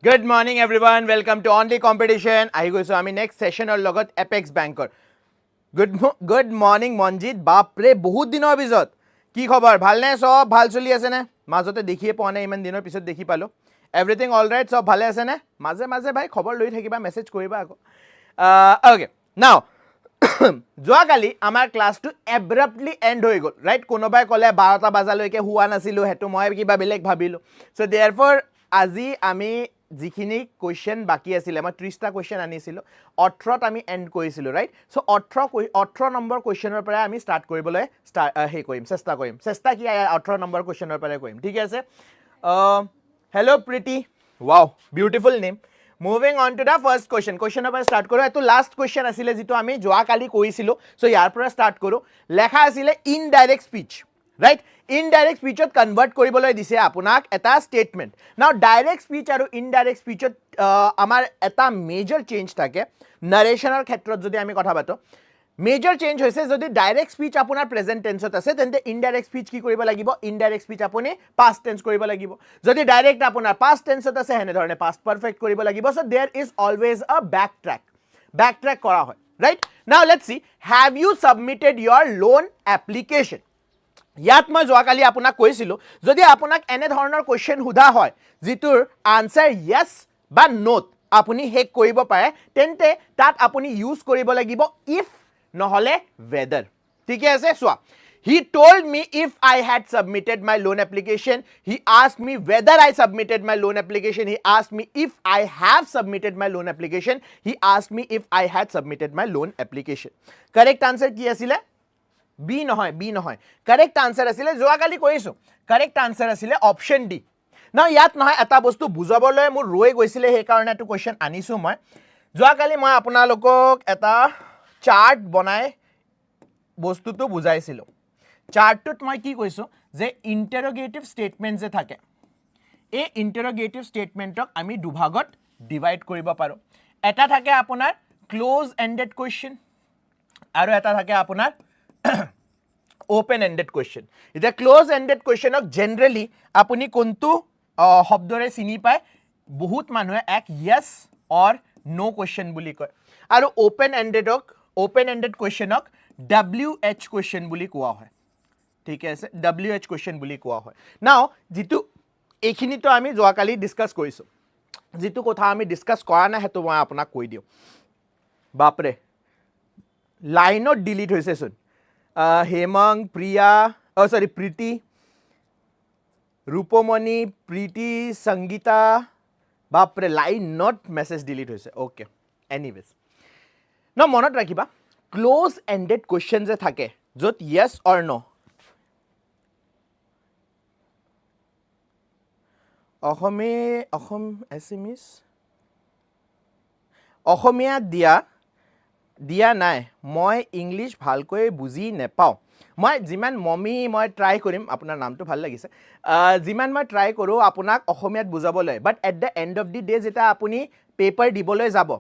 Good morning everyone. Welcome to Only Competition. আহি গৈছো আমি নেক্সট সেশনৰ লগত এপেক্স বেংকৰ। Good morning মনজিত বাপৰে বহুত দিনৰ পিছত কি খবৰ ভালনে সব ভাল চলি আছে নে মাজতে দেখিয়ে পোৱা নাই ইমান দিনৰ পিছত দেখি পালো এভৰিথিং অল ৰাইট সব ভালে আছে নে মাজে মাজে ভাই খবৰ লৈ থাকিবা মেসেজ কৰিবা আকৌ ওকে নাও যোৱাকালি আমাৰ ক্লাছটো এব্ৰাপ্টলি এন্ড হৈ গ'ল ৰাইট কোনোবাই ক'লে 12টা বজালৈকে হুৱা নাছিলো হেতু মই কিবা বেলেগ ভাবিলো সো देयरफॉर আজি আমি যিখিনি কোৱেশ্চন বাকি আছিল মই 30টা কোৱেশ্চন আনিছিলো 18ত আমি এন্ড কৰিছিলো ৰাইট সো 18 নম্বৰ কোৱেশ্চনৰ পৰা আমি স্টাৰ্ট কৰিবলৈ চেষ্টা কি 18 নম্বৰ কোৱেশ্চনৰ পৰা কৰিম ঠিক আছে hello Priti wow beautiful name Moving on to the first question. Question number start karo. Eto last question asile jito ami joa kali koisilo. So yar pora start karo. Lekha asile indirect speech. Right? Indirect speech ot convert koriboloi dise apunak eta statement. Now direct speech aru indirect speech ot amar eta major change thake. Narration or khetrot jodi ami kotha pato. Major change hoise jodi direct speech apunar present tense ot ase tente indirect speech ki koribo lagibo indirect speech apuni past tense koribo lagibo jodi direct apunar past tense ot ase hene dhorone past perfect koribo lagibo so there is always a backtrack kora hoy right now let's see have you submitted your loan application ইয়াত মই যোৱাকালি আপোনাক কৈছিলো যদি আপোনাক এনে ধৰণৰ question Hooda হয় জিতুৰ আনসাৰ yes বা no আপুনি হেক কৰিব পাৰে তেন্তে তাত আপুনি ইউজ কৰিব লাগিব if নহলে whether ঠিক আছে সোয়া he told me if I had submitted my loan application he asked me whether I submitted my loan application he asked me if I have submitted my loan application he asked me if I had submitted my loan application correct answer কি আছিল B নহয় correct answer asile joa kali koisu correct answer asile option D now yat নহয় eta bostu bujaboloi mur roi goisile he karone to question anisu moi joa kali moi apunalokok eta chart banai bostu to bujaisilo chart tut moi ki koisu je interrogative statement je thake e interrogative statement ok ami dubhagot divide koriba paro eta thake apunar close ended question aru eta thake apunar open ended question ita close ended question ok generally apuni kontu শব্দৰে চিনি পায় বহুত মানুহে এক yes or no question বুলি কয় আৰু open ended question ok wh question বুলি কোৱা হয় ঠিক আছে wh question বুলি কোৱা হয় নাও জিতু এখিনি তো আমি যোৱাকালি ডিসকাস কৰিছো জিতু কথা আমি ডিসকাস কৰা না হেতু মই আপোনাক কৈ দিও বাপৰে লাইনত ডিলিট হৈছে শুন হেমং প্ৰিয়া প্ৰীতি ৰূপমণি প্ৰীতি সংগীতা বাপৰে লাইন নট মেসেজ ডিলিট হৈছে ওকে এনিৱেজ ন মনত ৰাখিবা ক্লোজ এন্ডেড কোৱেশ্চন যে থাকে যত yes or no অসমীয়া দিয়া নাই মই ইংলিশ ভালকৈ বুজি নেপাও মই জিমান মমি মই ট্রাই কৰিম আপোনাৰ নামটো ভাল লাগিছে জিমান মই ট্ৰাই কৰো আপোনাক অসমীয়াত বুজাবলৈ but at the end of the day যেটা আপুনি পেপাৰ দিবলৈ যাব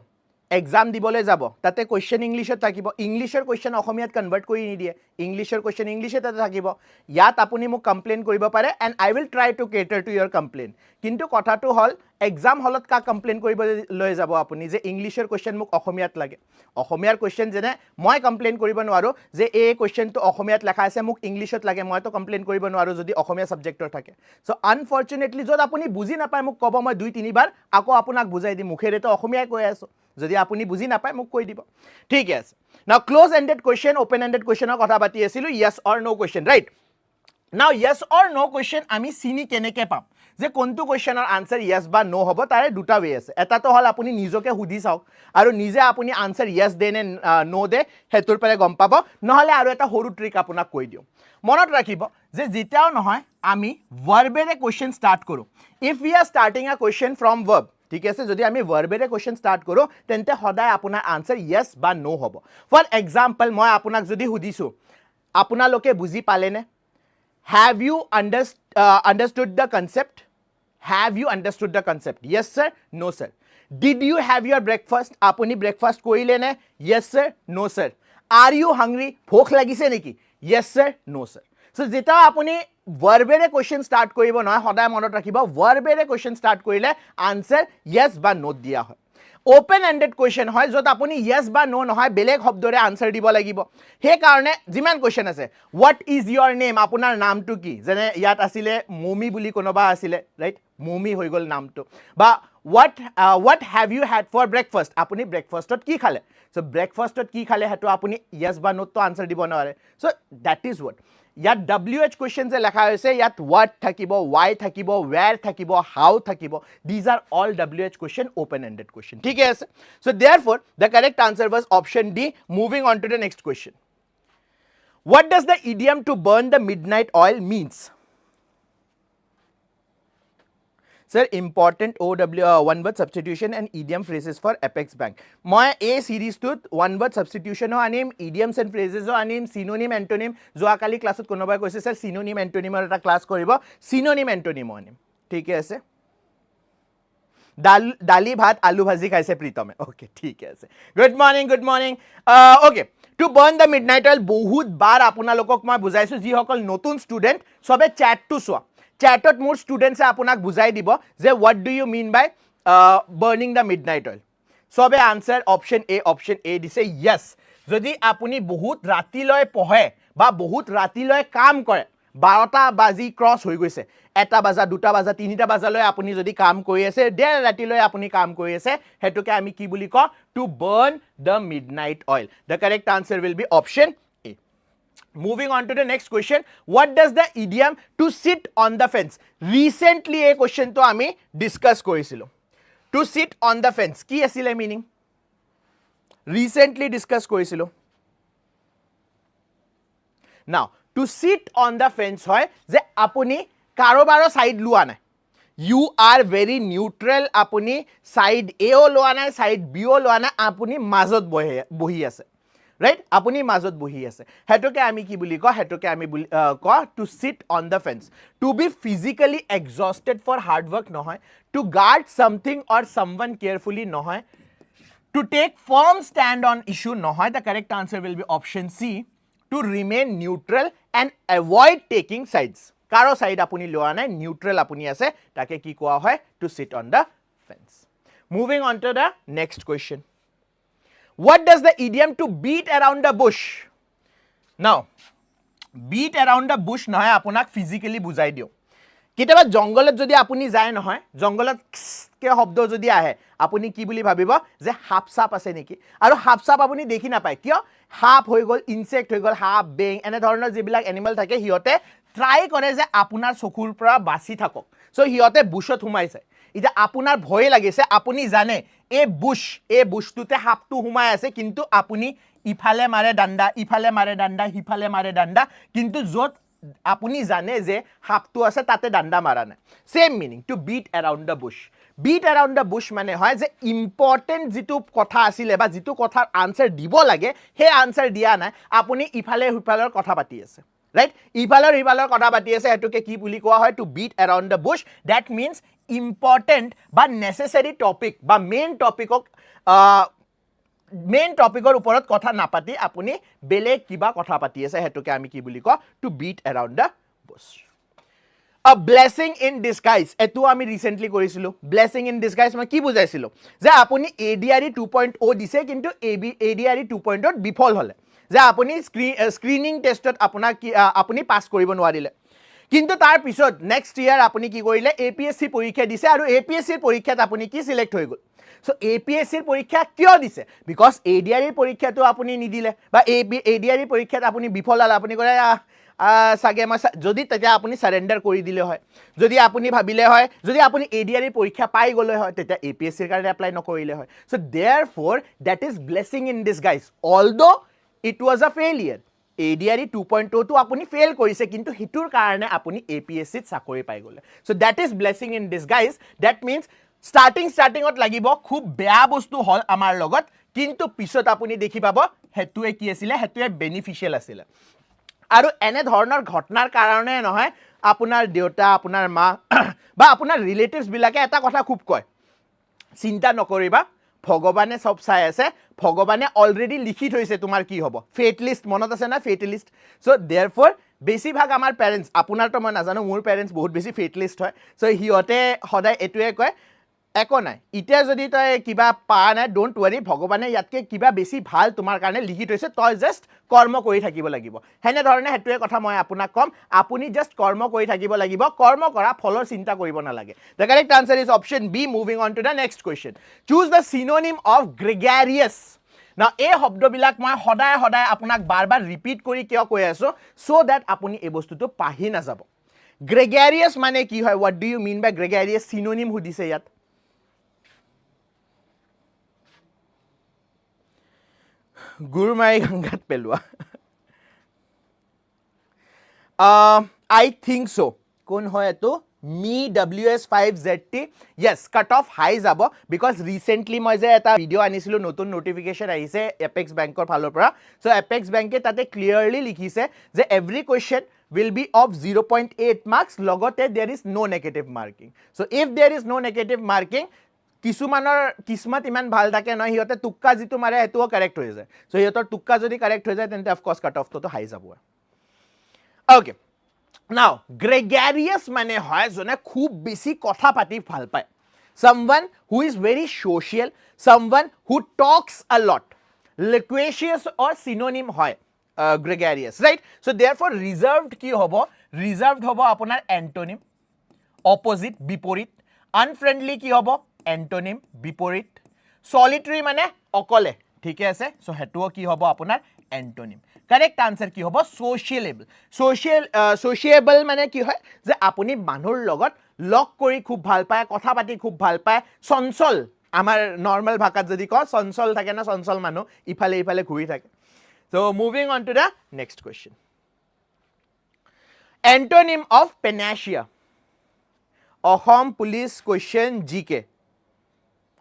এক্সাম দিবলৈ যাব তাতে কোৱেশ্চন ইংলিশত থাকিব ইংলিশৰ কোৱেশ্চন অসমীয়াত কনভাৰ্ট কৰি নিদিয়ে ইংলিশৰ কোৱেশ্চন ইংলিশত থাকিব ইয়াত আপুনি মোক কমপ্লেইন কৰিব পাৰে and I will try to cater to your complain কিন্তু কথাটো হল এক্সাম হলত কা কমপ্লেইন কৰিব লৈ যাব আপুনি যে ইংলিশৰ কোৱেশ্চন মোক অসমীয়াত লাগে অসমীয়াৰ কোৱেশ্চন যেনে মই কমপ্লেইন কৰিব নোৱাৰো যে এই কোৱেশ্চনটো অসমীয়াত লেখা আছে মোক ইংলিশত লাগে মই তো কমপ্লেইন কৰিব নোৱাৰো যদি অসমীয়া সাবজেক্টৰ থাকে সো আনফৰচুনেটলি যদি আপুনি বুজি নাপায় মোক কব মই 2-3 বাৰ আকৌ আপোনাক বুজাই দি মুখেৰে তো অসমীয়াই কৈ আছো যদি আপুনি বুজি নাপায় মোক কৈ দিব ঠিক আছে now close ended question open ended কোৱেশ্চনৰ কথা পাতি আছিলো yes or no question right now yes or no question আমি চিনি কেনেকে পাম যে কোনটো কোৱেশ্চনৰ আনসাৰ yes বা no হ'ব তাৰে দুটা ৱে আছে এটা তো হল আপুনি নিজকে হুদি চাওক আৰু নিজে আপুনি আনসাৰ yes দে নে no দে হেতুৰ পৰে গম পাব নহলে আৰু এটা সৰু ট্ৰিক আপোনাক কৈ দিও মনত ৰাখিব যে যেতিয়াও নহয় আমি ভাৰ্বেৰে কোৱেশ্চন স্টাৰ্ট কৰো ইফ উই আৰ স্টাৰ্টিং আ কোৱেশ্চন ফ্ৰম ভাৰ্ব ঠিক আছে যদি আমি ভাৰ্বেৰে কোৱেশ্চন স্টাৰ্ট কৰো তেন্তে সদায় আপোনাৰ আনসাৰ yes বা no হ'ব ফৰ এক্সাম্পল মই আপোনাক যদি হুদিছো আপোনালোকে বুজি পালেনে have you understood the concept have you understood the concept yes sir no sir did you have your breakfast apuni breakfast korile ne yes sir no sir are you hungry bhokh lagise neki yes sir no sir so jeta apuni ভাৰ্বেৰে question start কৰিব নহয় সদায় মনত ৰাখিব ভাৰ্বেৰে question start কৰিলে answer yes বা no দিয়া হয় ওপেন এন্ডেড কোৱেশ্চন হয় যত আপুনি ইয়েস বা নো নহয় বেলেগ শব্দৰে আনসাৰ দিব লাগিব হে কাৰণে যিমান কোৱেশ্চন আছে হোৱাট ইজ ইয়োৰ নেম আপোনাৰ নামটো কি যেনে ইয়াত আছিলে মমি বুলি কোনোবা আছিলে ৰাইট মমি হৈ গল নামটো বা what have you had for breakfast আপুনি ব্ৰেকফাষ্টত কি খালে সো ব্ৰেকফাষ্টত কি খালে হেতু আপুনি ইয়েস বা নো তো আনসাৰ দিব নোৱাৰে সো দ্যাট ইজ what ইয়াত WH কোৱেশ্চন যে লেখা হৈছে ইয়াত what থাকিব why থাকিব where থাকিব how থাকিব these are all WH question open ended question ঠিক আছে so therefore the correct answer was option D moving on to the next question what does the idiom to burn the midnight oil means sir important one word substitution and idiom phrases for apex bank মই এই সিরিজটোত one word substitution আনিম idioms and phrases আনিম synonym antonym যোৱা কালি ক্লাছত কোনোবাই কৈছে sir synonym antonym এটা class কৰিব synonym antonym আনিম ঠিক আছে দালি ভাত আলু ভাজি খাইছে প্ৰীতমে ওকে ঠিক আছে good morning okay to burn the midnight oil বহুত বাৰ আপোনালোকক মই বুজাইছো যি সকল নতুন ষ্টুডেন্ট সবে চ্যাটটো চোৱা চ্যাটত মোৰ ষ্টুডেন্টছে আপোনাক বুজাই দিব যে what do you mean by burning the midnight oil সবে আনসার অপশন এ দিছে yes যদি আপুনি বহুত ৰাতিলৈ পঢ়ে বা বহুত ৰাতিলৈ কাম কৰে 12টা বাজি ক্ৰস হৈ গৈছে 1টা বাজা 2টা বাজা 3টা বাজালৈ আপুনি যদি কাম কৰি আছে দেৰ ৰাতিলৈ আপুনি কাম কৰি আছে হেতুকে আমি কি বুলি ক to burn the midnight oil the correct answer will be option A Moving on to the next question, what does the idiom to sit on the fence? Recently a question to ami discuss korisilo. To sit on the fence ki asile meaning? Recently discuss korisilo. Now, to sit on the fence hoy je apuni karobaro side lua nai. You are very neutral apuni side A o lua nai side B o lua nai apuni mazot bohi ase. Right apuni mazot bohi ase hetuke ami ki buli ko hetuke ami ko to sit on the fence to be physically exhausted for hard work nohoy to guard something or someone carefully nohoy to take firm stand on issue nohoy the correct answer will be option C to remain neutral and avoid taking sides karo side apuni loa nai neutral apuni ase take ki koa hoy to sit on the fence moving on to the next question What does the idiom to beat around the bush? Now, beat around the bush নহয় আপোনাক physically বুজাই দিও কিতাবা জঙ্গলত যদি আপুনি যায় নহয় জঙ্গলত কে শব্দ যদি আহে আপুনি কি বুলি ভাবিব যে হাপ সাপ আছে নেকি আৰু হাপ সাপ আপুনি দেখি না পায় কিয় হাপ হৈ গল ইনসেক্ট হৈ গল হাপ বেং এনে ধৰণৰ যিবিলাক এনিমেল থাকে হিয়তে ট্ৰাই কৰে যে আপোনাৰ চকুৰ পৰা বাচি থাকক সো হিয়তে বুশত হুমাইছে ইটা আপোনাৰ ভয় লাগিছে আপুনি জানে এই বুশটোতে হাপটো হুমাই আছে কিন্তু আপুনি ইফালে মাৰে ডান্ডা হিফালে মাৰে ডান্ডা কিন্তু যত আপুনি জানে যে হাপটো আছে তাতে ডান্ডা মাৰা নাই same meaning to beat around the bush মানে হয় যে ইম্পৰ্টেন্ট যেটো কথা আছিল বা যেটো কথাৰ আনসাৰ দিব লাগে হে আনসাৰ দিয়া নাই আপুনি ইফালে হুফালৰ কথা পাতি আছে right ইফালৰ কথা পাতি আছে এটোকে কি বুলি কোৱা হয় to beat around the bush that means important বা necessary topic বা main টপিকৰ ওপৰত কথা নাপাতি আপুনি বেলেগ কিবা কথা পাতি আছে হেতুকে আমি কি বুলি ক to beat around the bush a blessing in disguise এটো আমি ৰিসেন্টলি কৰিছিলো blessing in disguise মই কি বুজাইছিলো যে আপুনি ADRE 2.0 দিছে কিন্তু ADRE 2.0 বিফল হলে যে আপুনি স্ক্ৰিনিং টেষ্টত আপুনি পাস কৰিব নোৱাৰিলে কিন্তু তাৰ পিছত নেক্সট ইয়াৰ আপুনি কি কৰিলে APSC পৰীক্ষা দিছে আৰু APSC পৰীক্ষাত আপুনি কি সিলেক্ট হৈ গল সো APSC পৰীক্ষা কিয় দিছে বিকজ ADRE পৰীক্ষাটো আপুনি নিদিলে বা ADRE পৰীক্ষাত আপুনি বিফল হল আপুনি কৰে সাগে মই যদি তেতিয়া আপুনি সাৰেন্ডাৰ কৰি দিলে হয় যদি আপুনি ভাবিলে হয় যদি আপুনি ADRE পৰীক্ষা পাই গলে হয় তেতিয়া APSC ৰ কাৰণে এপ্লাই নকৰিলে হয় so therefore that is blessing in disguise although it was a failure ADRE 2.0 to apuni fail korise kintu hitur karone apuni APSC t sakori pai gole so that is blessing in disguise that means starting ot lagibo khub beya bostu hol amar logot kintu pisot apuni dekhi pabo hetue ki asile hetue beneficial asile aru ene dhornor ghotnar karone nohoy apunar deuta apunar ma ba apunar relatives bilake eta kotha khub koy চিন্তা নকৰিবা ভগৱানে সব চাই আছে ভগৱানে already লিখি থৈছে তোমাৰ কি হ'ব ফেট লিষ্ট মনত আছে না ফেট লিষ্ট সো देयरफॉर বেছিভাগ আমাৰ পেৰেণ্টছ আপোনাৰতো মই নাজানো মোৰ পেৰেণ্টছ বহুত বেছি ফেটলিষ্ট হয় চ' সিহঁতে সদায় এইটোৱে কয় একো নাই এতিয়া যদি তই কিবা পা নাই ডোন্ট ৱৰি ভগৱানে ইয়াতকে কিবা বেছি ভাল তোমাৰ কাৰণে লিখি থৈছে তই জাষ্ট কৰ্ম কৰি থাকিব লাগিব হেনে ধৰণে হেতুৱে কথা মই আপোনাক কম আপুনি জাষ্ট কৰ্ম কৰি থাকিব লাগিব কৰ্ম কৰা ফলৰ চিন্তা কৰিব নালাগে the correct answer is option B moving on to the next question choose the synonym of gregarious now এই শব্দবিলাক মই সদায় সদায় আপোনাক বাৰবাৰ ৰিপিট কৰি কিয় কৈ আছো so that আপুনি এই বস্তুটো পাহি না যাব gregarious মানে কি হয় what do you mean by gregarious synonym সুধিছে ইয়াত গুৰমাই গংগাত পেলোৱা I think so কোন হয় এটো me ws5zt yes cut off high যাব because recently মই যে এটা ভিডিও আনিছিলো নতুন নোটিফিকেশন আহিছে Apex Bankৰ ফালৰ পৰা so Apex Bank তাতে clearly লিখিছে যে every question will be of 0.8 marks লগতে there is no negative marking so if there is no negative marking কিছুমানৰ কিসমত ইমান ভাল থাকে নহয় হিয়তে টুক্কা জিতু মাৰে এটোও কাৰেক্ট হৈ যায় সো হিয়তৰ টুক্কা যদি কাৰেক্ট হৈ যায় তেন্তে অফ কোর্স কাট অফ তো হাই যাব ওকে নাও গ্রেগারিয়াস মানে হয় জনে খুব বেছি কথা পাতি ভাল পায় someone who is very social someone who talks a lot loquacious or synonym হয় gregarious right so therefore reserved কি হ'ব reserved হ'ব আপোনাৰ antonym opposite বিপৰীত unfriendly কি হ'ব antonym বিপৰীত solitary মানে অকলে ঠিক আছে সো হেতুও কি হ'ব আপোনাৰ antonym correct answer কি হ'ব sociable sociable মানে কি হয় যে আপুনি মানুহৰ লগত লগ কৰি খুব ভাল পায় কথা পাতি খুব ভাল পায় চঞ্চল আমাৰ নরমাল ভাষাত যদি ক চঞ্চল থাকে না চঞ্চল মানুহ ইফালে ইফালে ঘুৰি থাকে so moving on to the next question antonym of panacea Assam Police question GK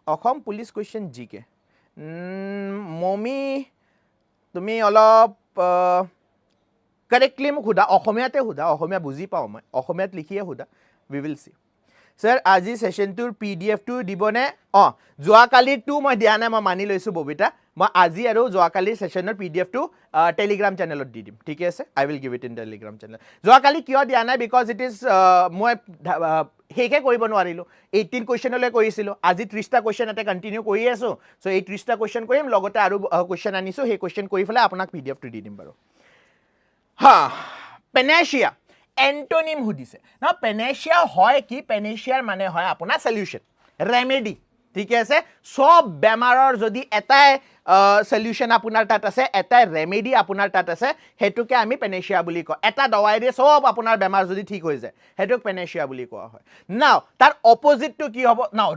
Assam Police question GK মমি তুমি অলপ কারেক্টলি মোক হুদা অসমীয়াতে হুদা অসমীয়া বুজি পাও মই অসমীয়াত লিখিয়ে Hooda we will see sir আজি সেশনটোৰ পিডিএফ টো দিবনে জোৱা কালি টু মই দিয়া নাই মই মানি লৈছো ববিতা মই আজি আৰু জোৱা কালি সেশনৰ পিডিএফ টো টেলিগ্ৰাম চেনেলত দি দিম ঠিক আছে I will give it in Telegram channel জোৱা কালি কিয় দিয়া নাই বিকজ ইট ইজ মই হেকে কৰিব নোৱাৰিলো 18 কোৱেশ্চনলৈ কৰিছিলো আজি 30টা কোৱেশ্চন এটা কন্টিনিউ কৰি আছো সো এই 30টা কোৱেশ্চন কৰিম লগতে আৰু কোৱেশ্চন আনিছো হে কোৱেশ্চন কৰি ফলে আপোনাক পিডিএফ টো দি দিম বাৰু হা পেনাচিয়া এন্টোনিম হুদিছে না পেনাচিয়া হয় কি পেনাচিয়াৰ মানে হয় আপোনাৰ সলিউশন ৰেমেডি ঠিক আছে সব বেমাৰৰ যদি এটাই সলিউশন আপোনাৰ তাত আছে এটাই ৰেমেডি আপোনাৰ তাত আছে হেতুকে আমি পেনাচিয়া বুলি কওঁ এটা দৱাইৰে সব আপোনাৰ বেমাৰ যদি ঠিক হৈ যায় হেতুক পেনাচিয়া বুলি কোৱা হয় নাও তাৰ অপোজিট টু কি হ'ব নাও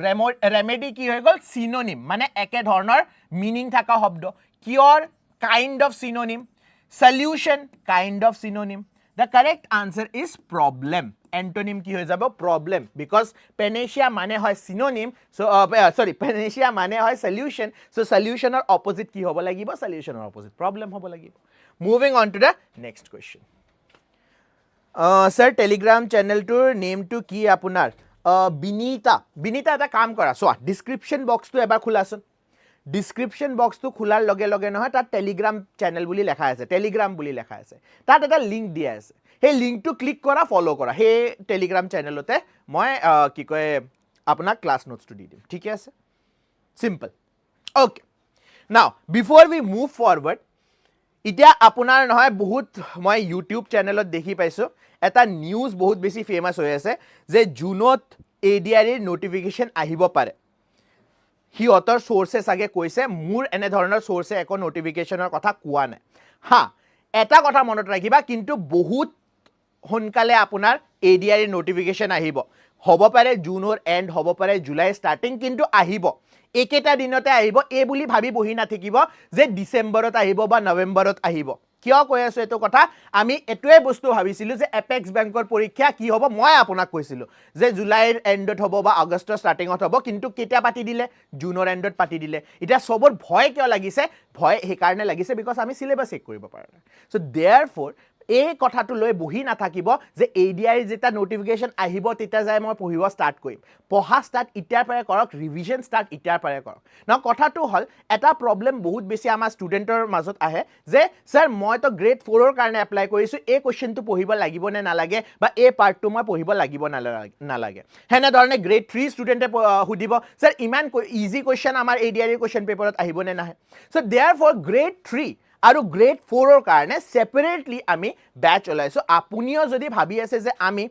ৰেমেডি কি হৈ গল সিনোনিম মানে একে ধৰণৰ মিনিং থকা শব্দ কিয়ৰ kind of synonym solution kind of synonym The correct answer is problem. Antonym কি হৈ যাব problem because panacea মানে হয় synonym so panacea মানে হয় solution so solution or opposite কি হ'ব লাগিব solution or opposite problem হ'ব লাগিব moving on to the next question sir telegram channel tour name to কি আপোনাৰ বিনিতা এটা কাম কৰা so description box to এবাৰ খোলাছোন description box to খোলাৰ লগে লগে নহয় তাত টেলিগ্ৰাম চেনেল বুলি লেখা আছে টেলিগ্ৰাম বুলি লেখা আছে তাত এটা লিংক দিয়া আছে হে লিংক টু ক্লিক কৰা ফলো কৰা হে টেলিগ্ৰাম চেনেলতে মই কি কয় আপোনাক ক্লাছ নোটস টু দি দিম ঠিক আছে সিম্পল ওকে নাও বিফোৰ উই মুভ ফৰৱাৰ্ড ইতিয়া আপোনাৰ নহয় বহুত মই ইউটিউব চেনেলত দেখি পাইছো এটা নিউজ বহুত বেছি ফেমাস হৈ আছে যে জুনত ADRE নোটিফিকেশন আহিব পাৰে হিয়তৰ সোৰ্সেস আগে কৈছে মোৰ এনে ধৰণৰ সোৰ্সে একো নোটিফিকেশনৰ কথা কোৱা নাই হা এটা কথা মনত ৰাখিবা কিন্তু বহুত হনকালে আপোনাৰ ADRE নোটিফিকেশন আহিব হ'ব পাৰে জুনৰ এন্ড হ'ব পাৰে জুলাই স্টাৰ্টিং কিন্তু আহিব একেটা দিনতে আহিব এই বুলি ভাবি বহি না থাকিব যে ডিসেম্বৰত আহিব বা নৱেম্বৰত আহিব কিয় কৈ আছো এটো কথা আমি এটোৱে বস্তু ভাবিছিলো যে এপেক্স বেংকৰ পৰীক্ষা কি হ'ব মই আপোনাক কৈছিলো যে জুলাইৰ এন্ডত হ'ব বা আগষ্টৰ ষ্টাৰ্টিংত হ'ব কিন্তু কেতিয়া পাতি দিলে জুনৰ এন্ডত পাতি দিলে এটা সবৰ ভয় কিয় লাগিছে ভয় হে কাৰণে লাগিছে বিকজ আমি সিলেবাস চেক কৰিব পাৰা নাই সো देयरफॉर এই কথাটো লৈ বহি নাথাকিব যে ADRE যেটা নোটিফিকেশন আহিব তেতিয়া যায় মই পঢ়িব স্টাৰ্ট কৰিম পঢ়া স্টাৰ্ট ইতিয়াৰ পৰাই কৰক ৰিভিজন স্টাৰ্ট ইতিয়াৰ পৰাই কৰক না কথাটো হল এটা প্ৰবলেম বহুত বেছি আমাৰ ষ্টুডেন্টৰ মাজত আহে যে স্যাৰ মই তো গ্ৰেড 4 ৰ কাৰণে এপ্লাই কৰিছো এই কোৱেশ্চনটো পঢ়িব লাগিব নে নালাগে বা এই পাৰ্টটো মই পঢ়িব লাগিব নালাগে হেনে ধৰণে গ্ৰেড 3 ষ্টুডেন্টে হুদিব স্যাৰ ইমান ইজি কোৱেশ্চন আমাৰ ADRE কোৱেশ্চন পেপাৰত আহিব নে নাহে সো देयरफॉर গ্ৰেড 3 আৰু গ্ৰেড 4 ৰ কাৰণে সেপাৰেটলি আমি ব্যাচ ওলাইছো আপুনিও যদি ভাবি আছে যে আমি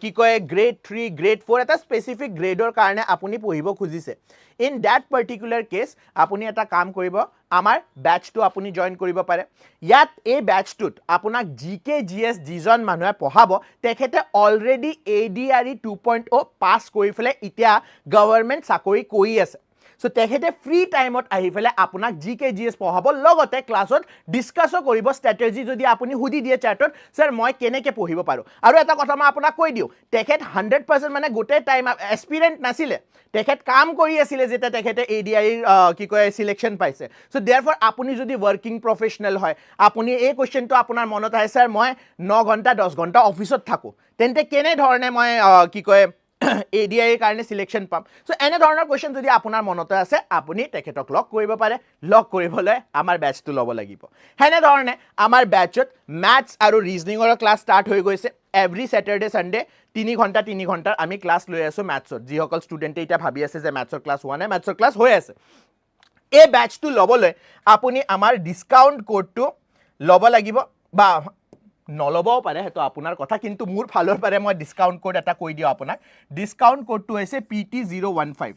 কি কয় গ্ৰেড 3 গ্ৰেড 4 এটা স্পেসিফিক গ্ৰেডৰ কাৰণে আপুনি পঢ়িব খুজিছে ইন দ্যাট পাৰ্টিকুলাৰ কেস আপুনি এটা কাম কৰিব আমাৰ ব্যাচটো আপুনি জয়েন কৰিব পাৰে ইয়াত এই ব্যাচটোত আপোনাক জিকে জিএস যিজন মানুহে পঢ়াব তেখেতে অলৰেডি ADRE 2.0 পাস কৰি ফলে এতিয়া গভৰ্ণমেণ্ট চাকৰি কৰি আছে সো তেখেতে ফ্ৰী টাইমত আহি ফেলে আপোনাক জিকে জিএস পঢ়াব লগতে ক্লাছত ডিসকাসও কৰিব স্ট্ৰ্যাটেজি যদি আপুনি হুদি দিয়ে চ্যাটত স্যাৰ মই কেনেকে পঢ়িব পাৰো আৰু এটা কথা মই আপোনাক কৈ দিও তেখেত 100% মানে গোটে টাইম এসপিৰেন্ট নাছিলে তেখেত কাম কৰি আছিল যেতে তেখেতে ADRE কি কয় সিলেকশন পাইছে সো देयरफॉर আপুনি যদি ওয়ার্কিং প্রফেশনাল হয় আপুনি এই কোৱেশ্চনটো আপোনাৰ মনত আহে স্যাৰ মই 9 ঘণ্টা 10 ঘণ্টা অফিসত থাকো তেন্তে কেনে ধৰণে মই কি কয় ADRE কাৰণে সিলেকশন পাম সো এনে ধৰণৰ কোৱেশ্চন যদি আপোনাৰ মনতে আছে আপুনি তেখেতক লক কৰিব পাৰে লক কৰিবলৈ আমাৰ ব্যাচটো লব লাগিব হেনে ধৰণে আমাৰ ব্যাচত ম্যাথছ আৰু ৰিজনিংৰ ক্লাস স্টাৰ্ট হৈ গৈছে এভৰি স্যাটাৰডে সানডে 3 ঘণ্টাৰ আমি ক্লাস লৈ আছো ম্যাথছৰ যিসকল ষ্টুডেন্টে এটা ভাবি আছে যে ম্যাথছৰ ক্লাস হোৱা নাই ম্যাথছৰ ক্লাস হৈ আছে এই ব্যাচটো লবলৈ আপুনি আমাৰ ডিসকাউন্ট কোডটো লব লাগিব বা নলবও পাৰে হেতু আপোনাৰ কথা কিন্তু মোৰ ফালৰ পাৰে মই ডিসকাউন্ট কোড এটা কৈ দিও আপোনাক ডিসকাউন্ট কোডটো হৈছে PT015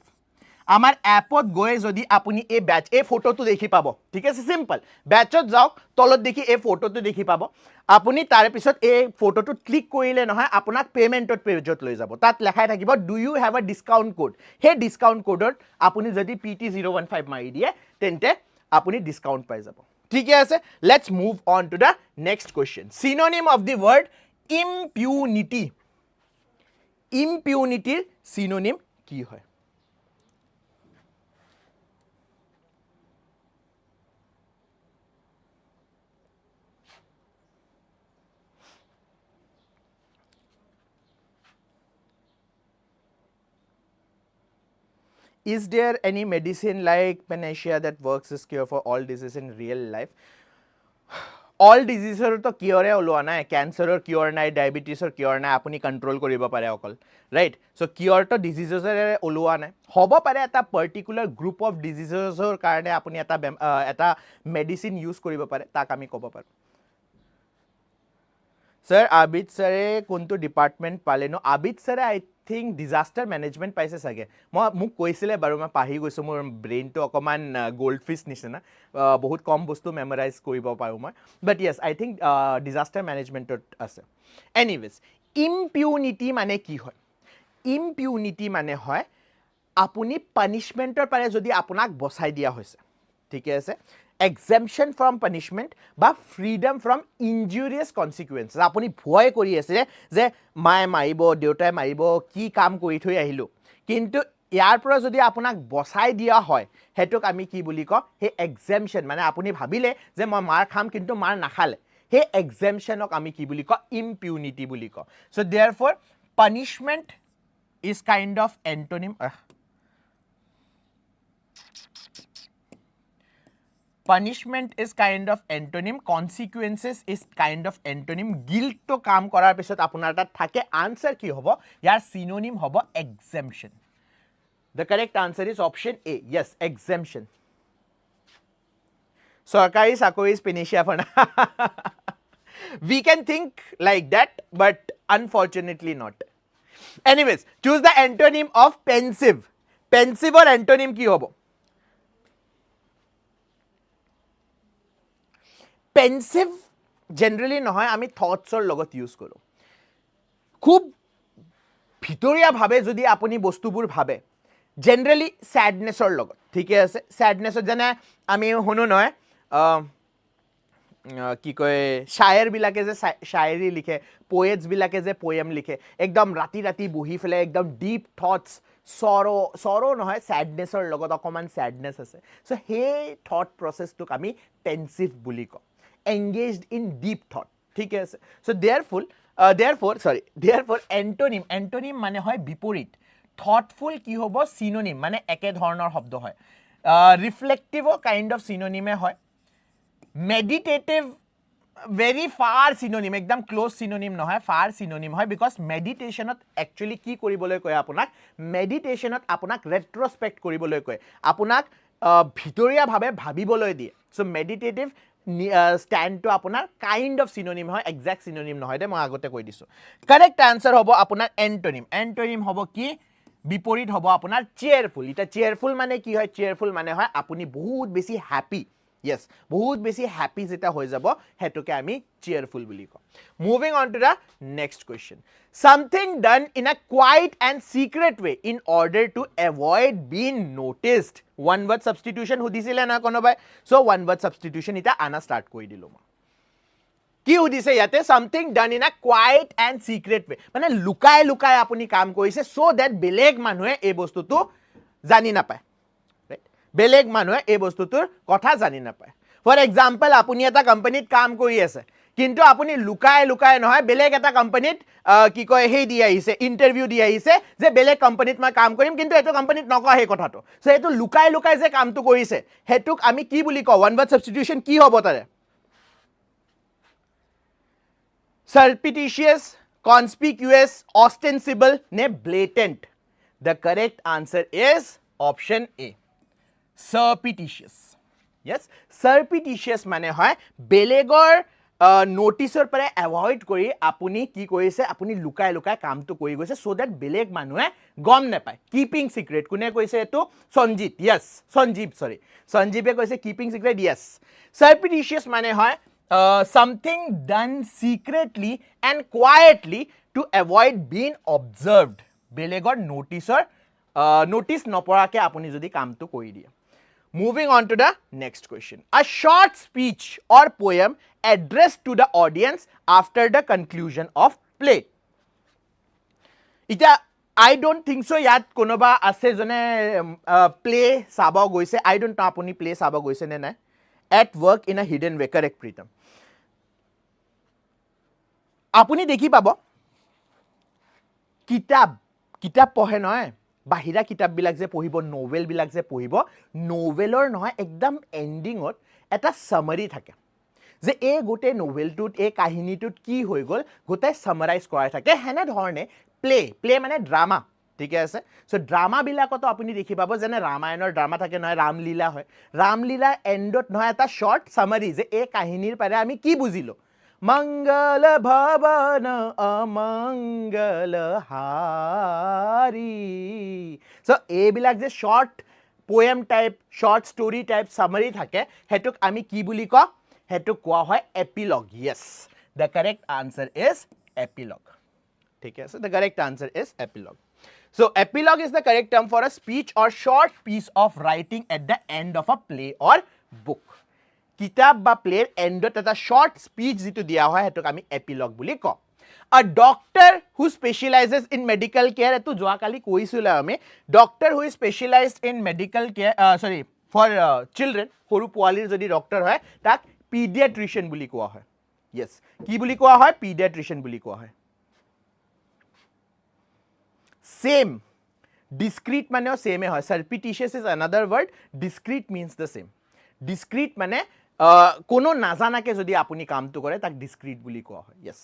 আমাৰ এপত গৈ যদি আপুনি এই ব্যাচ এই ফটোটো দেখি পাব ঠিক আছে সিম্পল ব্যাচত যাওক তলত দেখি এই ফটোটো দেখি পাব আপুনি তাৰ পিছত এই ফটোটো ক্লিক কৰিলে নহয় আপোনাক পেমেন্টত পেজত লৈ যাব তাত লেখাই থাকিব do you have a discount code হে ডিসকাউন্ট কোডত আপুনি যদি PT015 মাৰি দিয়ে তেন্তে আপুনি ডিসকাউন্ট পাই যাব ঠিক আছে let's move on to the next question synonym of the word impunity impunity synonym কি হয় Is there any medicine like panacea that works as cure for all diseases in real life? All diseases to cure oloa na cancer or cure na diabetes or cure na apuni control koribo pare okol right so cure to diseases oloa na hobo pare eta particular group of diseases or karone apuni eta medicine use koribo pare tak ami kobo paru sir abid sir kuntu department pale no abid sir I think disaster management paise sage মই মোক কৈছিলে বাৰু মই পাহি গৈছো মোৰ brain to অকমান goldfish নিচিনা বহুত কম বস্তু মেমৰাইজ কৰিব পাৰো মই বাট yes I think disaster management আছে এনিৱেজ impunity মানে কি হয় impunity মানে হয় আপুনি পানিশমেন্টৰ পাৰে যদি আপোনাক বচাই দিয়া হৈছে ঠিক আছে exemption from punishment বা freedom from injurious consequences আপুনি ভয় কৰি আছে যে মায়ে মাৰিব দেউতাই মাৰিব কি কাম কৰি থৈ আহিলো কিন্তু ইয়াৰ পৰা যদি আপোনাক বচাই দিয়া হয় হেতুক আমি কি বুলি ক হে exemption মানে আপুনি ভাবিলে যে মই মাৰ খাম কিন্তু মাৰ নাখালে হে exemptionক আমি কি বুলি ক impunity বুলি ক so therefore punishment is kind of antonym punishment is kind of antonym consequences is kind of antonym guilt to কাম কৰাৰ পিছত আপোনাৰ তাত থাকে আনসাৰ কি হ'ব ইয়াৰ synonym হ'ব exemption the correct answer is option A yes exemption sarkari sakori is panacea for we can think like that but unfortunately not anyways choose the antonym of pensive pensive or antonym কি হ'ব pensive generally নহয় আমি থটছৰ লগত use কৰো খুব ভিতৰিয়া ভাবে যদি আপুনি বস্তুবোৰ ভাবে generally sadnessৰ লগত ঠিক আছে sadness যেনে আমি শুনো নহয় কি কয় শায়েৰ বিলাকে যে শায়েৰী লিখে পোয়েটস বিলাকে যে পোয়েম লিখে একদম ৰাতি ৰাতি বহি ফেলে একদম ডিপ থটস sorrow নহয় sadnessৰ লগত অকমান sadness আছে so হে thought process টোক আমি pensive বুলি কওঁ engaged in deep thought ঠিক আছে সো therefore antonym মানে হয় বিপৰীত thoughtful কি হ'ব synonym মানে একে ধৰণৰ শব্দ হয় reflective kind of synonym হয় meditative very far synonym ekdam close synonym নহয় far synonym হয় because meditation ত actually কি কৰিবলৈ কয় আপোনাক meditation ত আপোনাক retrospect কৰিবলৈ কয় আপোনাক ভিতৰীয়া ভাবে ভাবিবলৈ দিয়ে so meditative stand to আপোনাৰ kind of synonym হয় exact synonym নহয় দে মই আগতে কৈ দিছো correct answer হ'ব আপোনাৰ antonym হ'ব কি বিপৰীত হ'ব আপোনাৰ cheerful এটা cheerful মানে কি হয় cheerful মানে হয় আপুনি বহুত বেছি happy yes বহুত বেছি happy যেটা হৈ যাব হেতুকে আমি cheerful বুলি কওঁ moving on to the next question something done in a quiet and secret way in order to avoid being noticed one word substitution হুদিছিলে না কোনোবাই so one word substitution এটা আনা start কৰি দিলো মই কি হুদিছে ইয়াতে something done in a quiet and secret way মানে লুকাই লুকাই আপুনি কাম কৰিছে so that বেলেগ মানুহে এই বস্তুটো জানি নাপায় বেলেগ মানুহে এই বস্তুটোৰ কথা জানি নাপায় ফৰ এক্সাম্পল আপুনি এটা কোম্পানীত কাম কৰি আছে কিন্তু আপুনি লুকাই লুকাই নহয় বেলেগ এটা কোম্পানীত কি কয় হেই দি আহিছে ইন্টাৰভিউ দি আহিছে যে বেলেগ কোম্পানীত মই কাম কৰিম কিন্তু এটো কোম্পানীত নকয় হে কথাটো সো এটো লুকাই লুকাই যে কামটো কৰিছে হেতুক আমি কি বুলি কওঁ ওয়ান ওয়াৰ্ড সাবস্টিটিউশন কি হ'ব তাৰে surreptitious conspicuous ostensible ne blatant the correct answer is option A surreptitious yes surreptitious মানে হয় বেলেগৰ নোটিছৰ পৰা এভয়েড কৰি আপুনি কি কৰিছে আপুনি লুকাই লুকাই কামটো কৰি গৈছে সো দ্যাট বেলেগ মানুহে গম নাপায় কিপিং সিক্ৰেট কোনে কৈছে এটো সঞ্জিত yes সঞ্জীৱে কৈছে কিপিং সিক্ৰেট yes surreptitious মানে হয় something done secretly and quietly to avoid being observed বেলেগৰ নোটিছ নপৰাকে আপুনি যদি কামটো কৰি দিয়ে moving on to the next question a short speech or poem addressed to the audience after the conclusion of play ita I don't think so yat konoba ase jone play saba goise I don't know apuni play saba goise ne na at work in a hidden way correct Pritam apuni dekhi pabo kitab পঢ়ে নহয় বাহিৰা কিতাপ বিলাক যে পঢ়িব novel বিলাক যে পঢ়িব নোভেলৰ নহয় একদম এন্ডিংত এটা সামাৰি থাকে যে এই গোটে নোভেলটোত এই কাহিনীটোত কি হৈ গল গোটে সামাৰাইজ কৰা থাকে হেনে ধৰণে প্লে মানে ড্ৰামা ঠিক আছে সো ড্ৰামা বিলাকতো আপুনি দেখি পাব যেনে ৰামায়ণৰ ড্ৰামা থাকে নহয় ৰামলীলা হয় ৰামলীলা এন্ডত নহয় এটা শৰ্ট সামাৰি যে এই কাহিনীৰ পাৰে আমি কি বুজিলো मंगल भवन अमंगल हारी सो ए बिलाक जे short poem type short story type summary থাকে হেতুক আমি কি বুলি ক হেতুক কোৱা হয় epilogue yes the correct answer is epilogue ঠিক আছে the correct answer is epilogue so epilogue is the correct term for a speech or short piece of writing at the end of a play or book কিতাব বা প্লেৰ এন্ডত এটা short speech যেটো দিয়া হয় হেতুক আমি epilogue বুলি ক a doctor who specializes in medical care এটো যোৱা কালি কৈছিল আমি doctor who is specialized in medical care for children সৰু পোৱালিৰ যদি ডক্টৰ হয় তাক pediatrician বুলি কোৱা হয় yes কি বুলি কোৱা হয় pediatrician বুলি কোৱা হয় same discrete মানেও same হয় surreptitious is another word discrete means the same discrete মানে কোনো নাজানাকে যদি আপুনি কামটো কৰে তাক ডিসক্ৰিট বুলি কোৱা হয় yes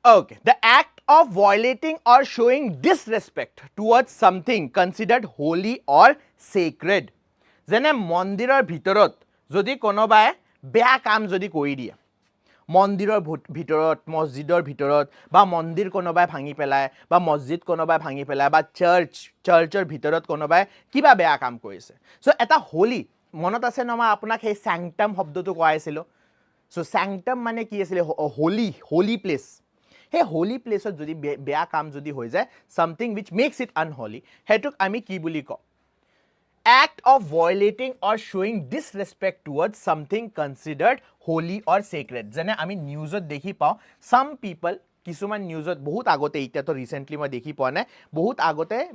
okay the act of violating or showing disrespect towards something considered holy or sacred যেনে মন্দিৰৰ ভিতৰত যদি কোনোবাই বেয়া কাম যদি কৰি দিয়ে মন্দিৰৰ ভিতৰত মছজিদৰ ভিতৰত বা মন্দিৰ কোনোবাই ভাঙি পেলায় বা মছজিদ কোনোবাই ভাঙি পেলায় বা চাৰ্চৰ ভিতৰত কোনোবাই কিবা বেয়া কাম কৰিছে সো এটা হোলি মনত আছে নমা আপোনাক সেই স্যাংটাম শব্দটো কোৱাইছিল সো স্যাংটাম মানে কি আছিল হোলি প্লেস হে হোলি প্লেসত যদি বেয়া কাম যদি হৈ যায় something which makes it unholy Hetuk আমি কি বুলি ক act of violating or showing disrespect towards something considered holy or sacred যেনে আমি নিউজত দেখি পাও some people কিছুমান নিউজত বহুত আগতে এটা তো রিসেন্টলি মই দেখি পোৱা নাই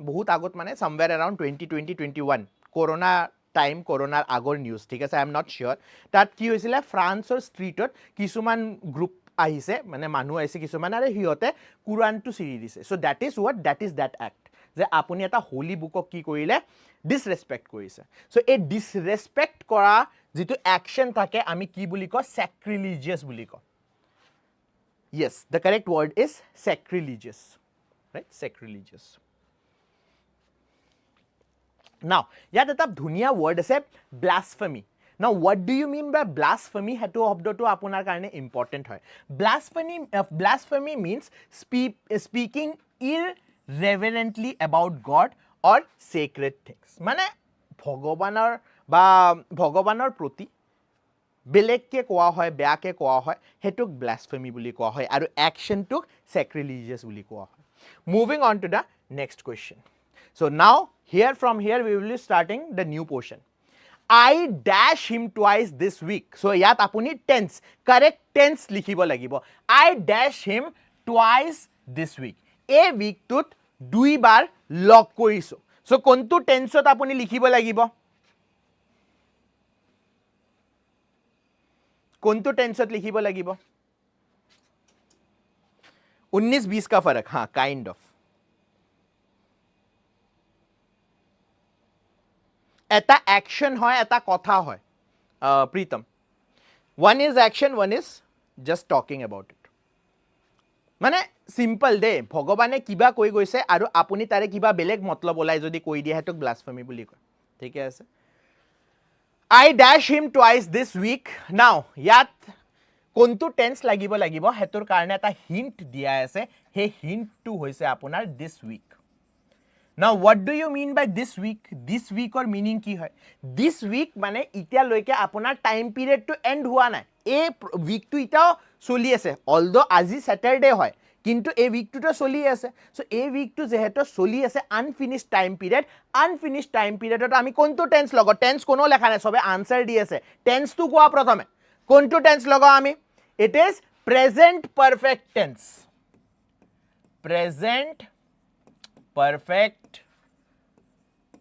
বহুত আগত মানে somewhere around 2020-21 corona টাইম কৰোনাৰ আগৰ নিউজ ঠিক আছে আই এম নট শিওৰ তাত কি হৈছিলে ফ্ৰান্সৰ ষ্ট্ৰীটত কিছুমান গ্ৰুপ আহিছে মানে মানুহ আহিছে কিছুমান আৰু সিহঁতে কুৰানটো চিৰি দিছে so' that is what that is that act যে আপুনি এটা হোলি বুকক কি কৰিলে ডিসৰেসপেক্ট কৰিছে চ' এই ডিসৰেসপেক্ট কৰা যেটো অ্যাকশন থাকে আমি কি বুলি কওঁ স্যাক্ৰিলিজিয়াছ বুলি কওঁ yes the correct word is sacrilegious right sacrilegious now yat eta dhuniya word ase blasphemy now what do you mean by blasphemy hetu shobdo to apunar karone important hoy blasphemy means speaking irreverently about god or sacred things mane bhagovanor proti বেলেগকে কোৱা হয় বেয়াকে কোৱা হয় Hetuk blasphemy বুলি কোৱা হয় আৰু অ্যাকশনটোক স্যাক্ৰিলিজিয়াস বুলি কোৱা হয় moving on to the next question so now here from here we will be starting the new portion I dash him twice this week so ইয়াত আপুনি টেন্স কারেক্ট টেন্স লিখিব লাগিব I dash him twice this week এই উইকটোত দুইবাৰ লগ কৰিছো so কোনটো টেন্সত আপুনি লিখিব লাগিব কোনটো টেন্সত লিখিব লাগিব 19-20 का फर्क हाँ काइंड ऑफ এটা অ্যাকশন হয় এটা কথা হয় Pritam one is action one is just talking about it মানে সিম্পল দে ভগৱানে কিবা কৈ গৈছে আৰু আপুনি তাৰে কিবা বেলেগ মতলব ওলাই যদি কৈ দিয়ে হেতুক ব্লাসফেমি বুলি কয় ঠিক আছে I dash him twice this week. Now, yat kontu tense lagibo hetur karone eta hint dia ase. He hint to hoise apunar this week. Now, what do you mean by this week? This week or meaning ki hoy? This week mane itia loike apunar time period to end hua nai. A week to itao soli ase. Although aji Saturday hoy. কিন্তু এই উইকটো চলি আছে so এই উইকটো যেহেতু চলি আছে unfinished time পিরিয়ডত আমি কোনটো টেন্স লগো টেন্স কোনো লেখা নাই সবে আনসার দি আছে টেন্সটো কোৱা প্ৰথমে কোনটো টেন্স লগো আমি it is present perfect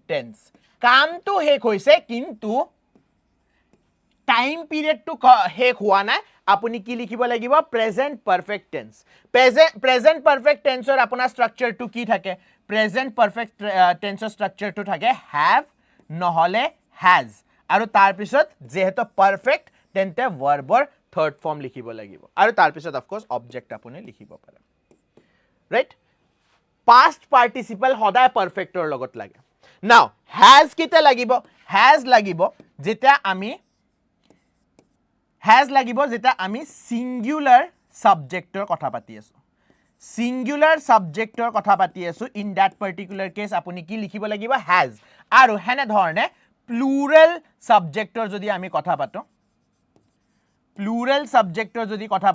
tense কামটো শেষ হৈছে কিন্তু টাইম পিৰিয়ডটো শেষ হোৱা নাই আপুনি কি লিখিব লাগিব প্ৰেজেন্ট পাৰফেক্ট টেন্সৰ আপোনাৰ স্ট্ৰাকচাৰটো কি থাকে প্ৰেজেন্ট পাৰফেক্ট টেন্সৰ স্ট্ৰাকচাৰটো থাকে হ্যাভ নহলে হ্যাজ আৰু তাৰ পিছত যেহেতু পাৰফেক্ট তেন্তে ভাৰ্বৰ থাৰ্ড ফৰ্ম লিখিব লাগিব আৰু তাৰ পিছত অফ কোৰ্স অবজেক্ট আপুনি লিখিব পাৰে ৰাইট পাস্ট পাৰ্টিসিপল সদায় পাৰফেক্টৰ লগত লাগে নাও হ্যাজ কিতে লাগিব হ্যাজ লাগিব যেটা আমি has লাগিব যেটা আমি সিঙ্গুলার সাবজেক্টৰ কথা পাতি আছো সিঙ্গুলাৰ সাবজেক্টৰ কথা পাতি আছো ইন দ্যাট পাৰ্টিকুলাৰ কেস আপুনি কি লিখিব লাগিব has আৰু হেনে ধৰণে প্লুৰাল সাবজেক্টৰ যদি আমি কথা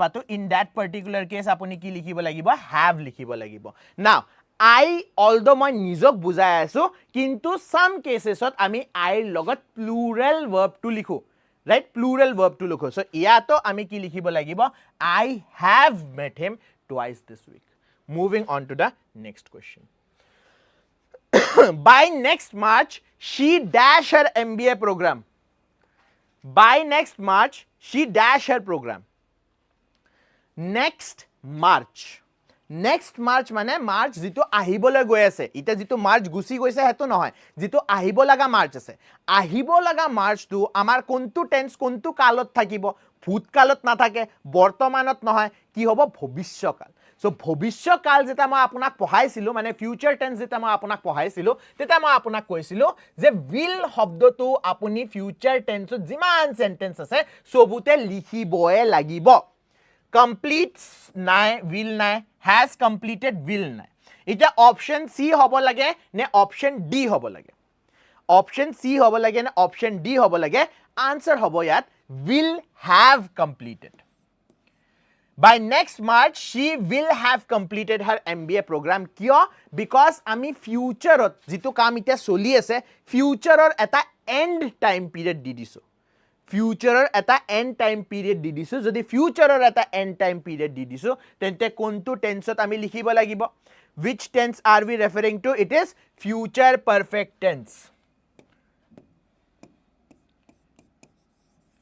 পাতো ইন দ্যাট পার্টিকুলার কেস আপুনি কি লিখিব লাগিব have লিখিব লাগিব নাও I although মই নিজক বুজাই আছো কিন্তু সাম কেসেছত আমি I লগত প্লুরাল ভার্বটো লিখো right plural verb to likho so iato ami ki likhibo lagibo I have met him twice this week moving on to the next question by next March she dash her MBA program by next March she dash her program next March মানে March যেটো আহিবলে গৈ আছে ইটা যেটো March গুছি গৈছে হেতু নহয় যেটো আহিব লাগা মার্চ আছে আহিব লাগা মার্চটো আমাৰ কোনটো টেন্স কোনটো কালত থাকিব ভূতকালত না থাকে বৰ্তমানত নহয় কি হ'ব ভৱিষ্যকাল সো ভৱিষ্যকাল যেটা মই আপোনাক পঢ়াইছিলো মানে ফিউচাৰ টেন্স যেটা মই আপোনাক পঢ়াইছিলো তেটা মই আপোনাক কৈছিলো যে will শব্দটো আপুনি ফিউচাৰ টেন্সত যিমান সেন্টেন্স আছে সবুতে লিখিবই লাগিব complete নাই will নাই has completed will নাই এটা অপশন সি হ'ব লাগে নে অপশন ডি হ'ব লাগে অপশন সি হ'ব লাগে নে অপশন ডি হ'ব লাগে আনসার হ'ব ইয়াত will have completed by next March she will have completed her MBA program কিয় because আমি ফিউচাৰত যেটো কাম ইটা চলি আছে ফিউচাৰৰ এটা এন্ড টাইম পিৰিয়ড দি দিছো ফিউচাৰৰ এটা এন্ড টাইম পিৰিয়ড দি দিছো যদি ফিউচাৰৰ এটা এন্ড টাইম পিৰিয়ড দি দিছো তেন্তে কোনটো টেন্সত আমি লিখিব লাগিব which tense are we referring to it is future perfect tense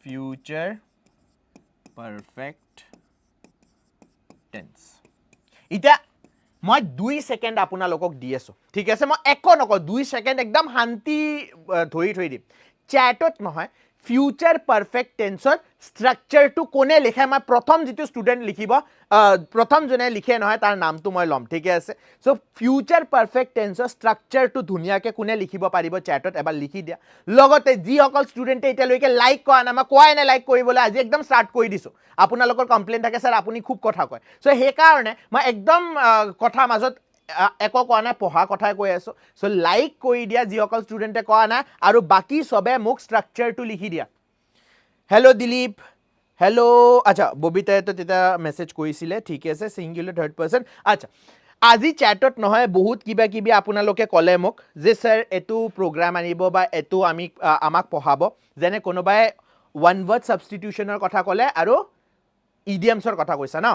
future perfect tense. Ita মই 2 সেকেন্ড আপোনালোকক দি আছো ঠিক আছে মই একো নক 2 সেকেন্ড একদম শান্তি ধৰি থৈ দিম চ্যাটত নহয় ফিউচাৰ পাৰফেক্ট টেন্সৰ স্ট্ৰাকচাৰটো কোনে লিখে মই প্ৰথম যেটো ষ্টুডেন্ট লিখিব প্ৰথম জনে লিখে নহয় তাৰ নামটো মই লম ঠিক আছে সো ফিউচাৰ পাৰফেক্ট টেন্সৰ স্ট্ৰাকচাৰটো ধুনিয়াকে কোনে লিখিব পাৰিব চ্যাটত এবাৰ লিখি দিয়া লগতে যি অকল ষ্টুডেন্টে এতিয়ালৈকে লাইক কৰা না মই কোৱাই না লাইক কৰিবলৈ আজি একদম স্টাৰ্ট কৰি দিছো আপোনালোকৰ কমপ্লেইন থাকে স্যাৰ আপুনি খুব কথা কয় সো সেই কাৰণে মই একদম কথা মাজত একো কোৱা নাই পঢ়া কথাই কৈ আছো সো লাইক কৰি দিয়া যি অকল ষ্টুডেন্টে কোৱা না আৰু বাকি সবে মোক স্ট্ৰাকচাৰটো লিখি দিয়া হেল্ল দিলীপ হেল্ল আচ্ছা ববিতাই তো তেটা মেসেজ কৰিছিলে ঠিক আছে সিঙ্গুলার থার্ড পারসন আচ্ছা আজি চ্যাটত নহয় বহুত কিবা কিবি আপোনালোকে কলে মোক যে স্যার এটো প্রোগ্রাম আনিব বা এটো আমি আমাক পঢ়াব যেনে কোনোবাই ওয়ান ওয়ার্ড সাবস্টিটিউশনৰ কথা কলে আৰু ইডিয়ামছৰ কথা কৈছা না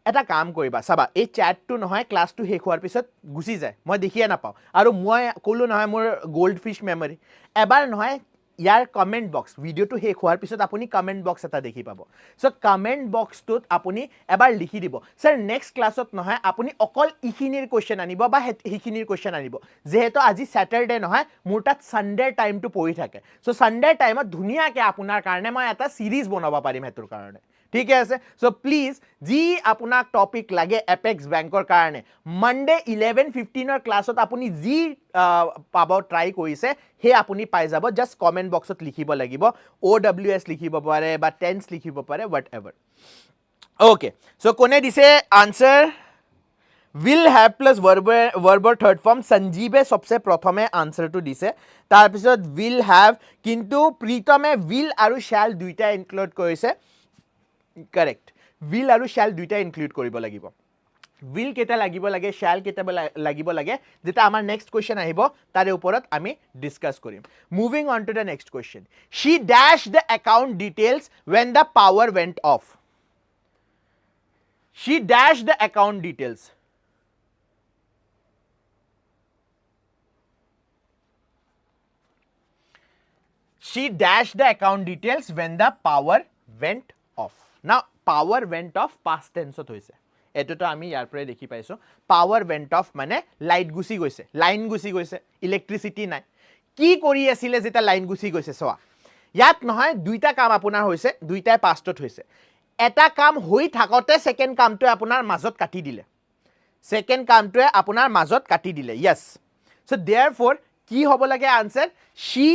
এটা কাম কৰিবা চাবা এই চ্যাটটো নহয় ক্লাসটো শেষ হোৱাৰ পিছত গুছি যায় মই দেখিয়ে নাপাও আৰু মই কলো নহয় মোৰ গোল্ড ফিশ মেমৰি এবাৰ নহয় ইয়াৰ কমেন্ট বক্স ভিডিওটো শেষ হোৱাৰ পিছত আপুনি কমেন্ট বক্স এটা দেখি পাব সো কমেন্ট বক্সটোত আপুনি এবাৰ লিখি দিব স্যাৰ নেক্সট ক্লাছত নহয় আপুনি অকল ইখিনিৰ কোৱেশ্চন আনিব বা হিখিনিৰ কোৱেশ্চন আনিব যেহেতু আজি স্যাটাৰডে নহয় মোৰ তাত সানডে টাইমটো পৰি থাকে সো সানডে টাইমত ধুনিয়াকে আপোনাৰ কাৰণে মই এটা সিৰিজ বনাব পাৰিম হেতুৰ কাৰণে ঠিক আছে সো প্লিজ জি আপোনাক টপিক লাগে এপেক্স বেংকৰ কাৰণে মনডে 11:15 ক্লাছত আপুনি জি পাব ট্ৰাই কৰিছে হে আপুনি পাই যাব জাস্ট কমেন্ট বক্সত লিখিব লাগিব OWS লিখিব পাৰে বা টেন্স লিখিব পাৰে হোৱাটএভাৰ ওকে সো কোনে দিছে answer will have plus verb third form সঞ্জীৱে সবসে প্ৰথমে আনসাৰটো দিছে তাৰ পিছত will have কিন্তু প্ৰীতমে will আৰু shall দুইটা ইনক্লুড কৰিছে करेक्ट will আৰু shall দুইটা ইনক্লুড কৰিব লাগিব will কেটা লাগিব লাগে shall কেটা লাগিব লাগে যেটা আমাৰ নেক্সট কোৱেশ্চন আহিব তাৰে ওপৰত আমি ডিসকাস কৰিম moving on to the next question she dashed the account details when the power went off she dashed the account details she dashed the account details when the power went off now power went off past tense ত হৈছে এটোটো আমি ইয়াৰ পৰে দেখি পাইছো power went off মানে light গুছি গৈছে line গুছি গৈছে ইলেক্ট্ৰিসিটি নাই কি কৰি আছিল যেটা লাইন গুছি গৈছে সোৱা ইয়াত নহয় দুইটা কাম আপোনাৰ হৈছে দুইটাই পাষ্টত হৈছে এটা কাম হৈ থাকতে সেকেন্ড কামটো আপোনাৰ মাজত কাটি দিলে সেকেন্ড কামটোৱে আপোনাৰ মাজত কাটি দিলে yes so therefore কি হ'ব লাগে answer she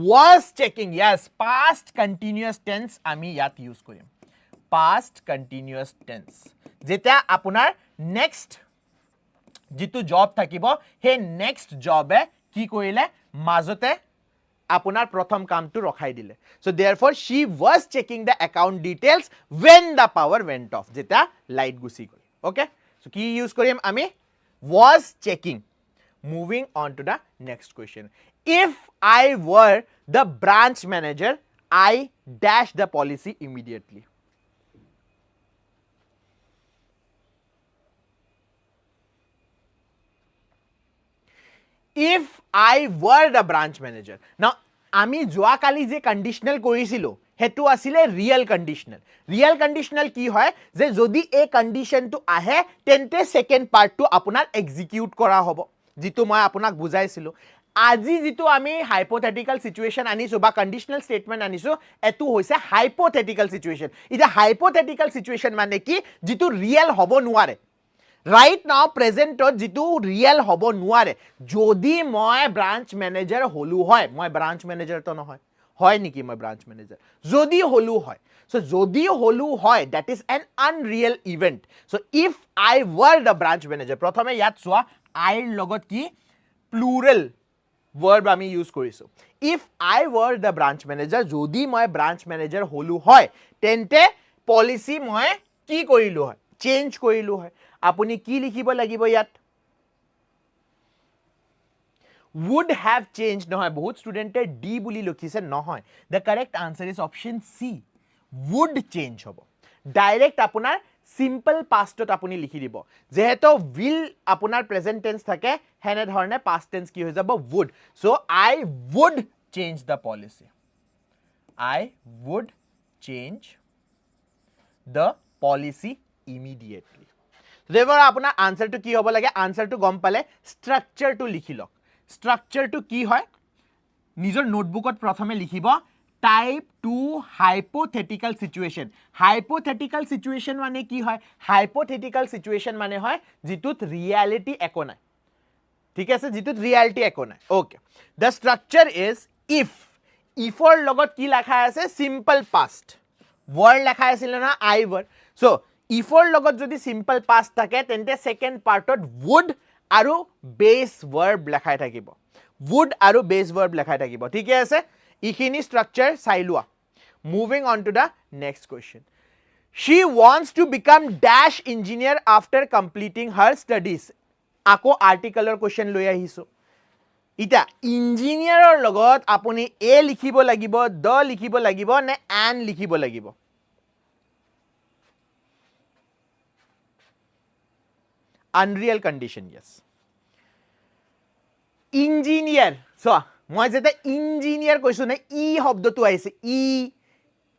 was checking yes past continuous tense আমি ইয়াত ইউজ কৰিম past continuous tense যেটা আপোনাৰ নেক্সট যেটো জব থাকিব হে নেক্সট জবে কি কৰিলে মাজতে আপোনাৰ প্ৰথম কামটো ৰখাই দিলে so therefore she was checking the account details when the power went off যেটা লাইট গুছি গল okay so কি ইউজ কৰিম আমি was checking moving on to the next question if I were the branch manager I dash the policy immediately if I were the branch manager now আমি যোৱা কালি যে conditional কৰিছিল হেতু আছিল ৰিয়েল কন্ডিশনাল কি হয় যে যদি এই কন্ডিশনটো আহে তেন্তে সেকেন্ড পাৰ্টটো আপোনাৰ এক্সিকিউট কৰা হ'ব যেটো মই আপোনাক বুজাইছিল আজি যেটো আমি হাইপোথেটিক্যাল সিচুৱেশন আনিছো বা কন্ডিশনাল স্টেটমেন্ট আনিছো এটো হৈছে হাইপোথেটিক্যাল সিচুৱেশন এটা হাইপোথেটিক্যাল সিচুৱেশন মানে কি যেটো ৰিয়েল হ'ব নোৱাৰে right now present যেটো ৰিয়েল হ'ব নোৱাৰে যদি মই ব্ৰাঞ্চ মেনেজাৰ হলু হয় মই ব্ৰাঞ্চ মেনেজাৰ তো নহয় হয় নেকি মই ব্ৰাঞ্চ মেনেজাৰ যদি হলু হয় so যদি হলু হয় that is an unreal event so if I were the branch manager প্ৰথমে ইয়াত চোৱা I লগত কি plural verb আমি ইউজ কৰিছো if I were the branch manager যদি মই ব্ৰাঞ্চ মেনেজাৰ হলু হয় তেন্তে পলিসি মই কি কৰিলো হয় চেঞ্জ কৰিলো হয় আপুনি কি লিখিব লাগিব ইয়াত would have changed নহয় বহুত ষ্টুডেন্টে ডি বুলি লিখিছে নহয় the correct answer is option C would change হ'ব ডাইৰেক্ট আপোনাৰ সিম্পল পাষ্টত আপুনি লিখি দিব যেহেতু will আপোনাৰ প্ৰেজেন্ট টেন্স থাকে হেনে ধৰণে পাষ্ট টেন্স কি হৈ যাব would so I would change the policy I would change the policy immediately. Therefore, আপোনাৰ আনসাৰটো কি হ'ব লাগে আনসাৰটো গম পালে স্ট্ৰাকচাৰটো লিখি লওক স্ট্ৰাকচাৰটো কি হয় নিজৰ নোটবুকত প্ৰথমে লিখিব type 2 hypothetical situation hypothetical situation মানে কি হয় হাইপোথেটিক্যাল সিচুৱেশন মানে হয় যেটোত ৰিয়েলিটি একো নাই ঠিক আছে যেটোত ৰিয়েলিটি একো নাই ওকে দ্য স্ট্ৰাকচাৰ ইজ ইফৰ লগত কি লেখা আছে সিম্পল পাষ্ট word লেখা আছিল না I word so ifৰ লগত যদি simple past থাকে তেন্তে second partত would আৰু base verb লেখাই থাকিব would আৰু base verb লেখাই থাকিব ঠিক আছে ইখিনি structure চাই লোৱা moving on to the next question she wants to become dash engineer after completing her studies আকৌ articleৰ question লৈ আহিছো ইটা ইঞ্জিনিয়াৰৰ লগত আপুনি a লিখিব লাগিব the লিখিব লাগিব নে an লিখিব লাগিব unreal condition yes engineer so মই যেতে engineer কৈছো না ই শব্দটো আহিছে ই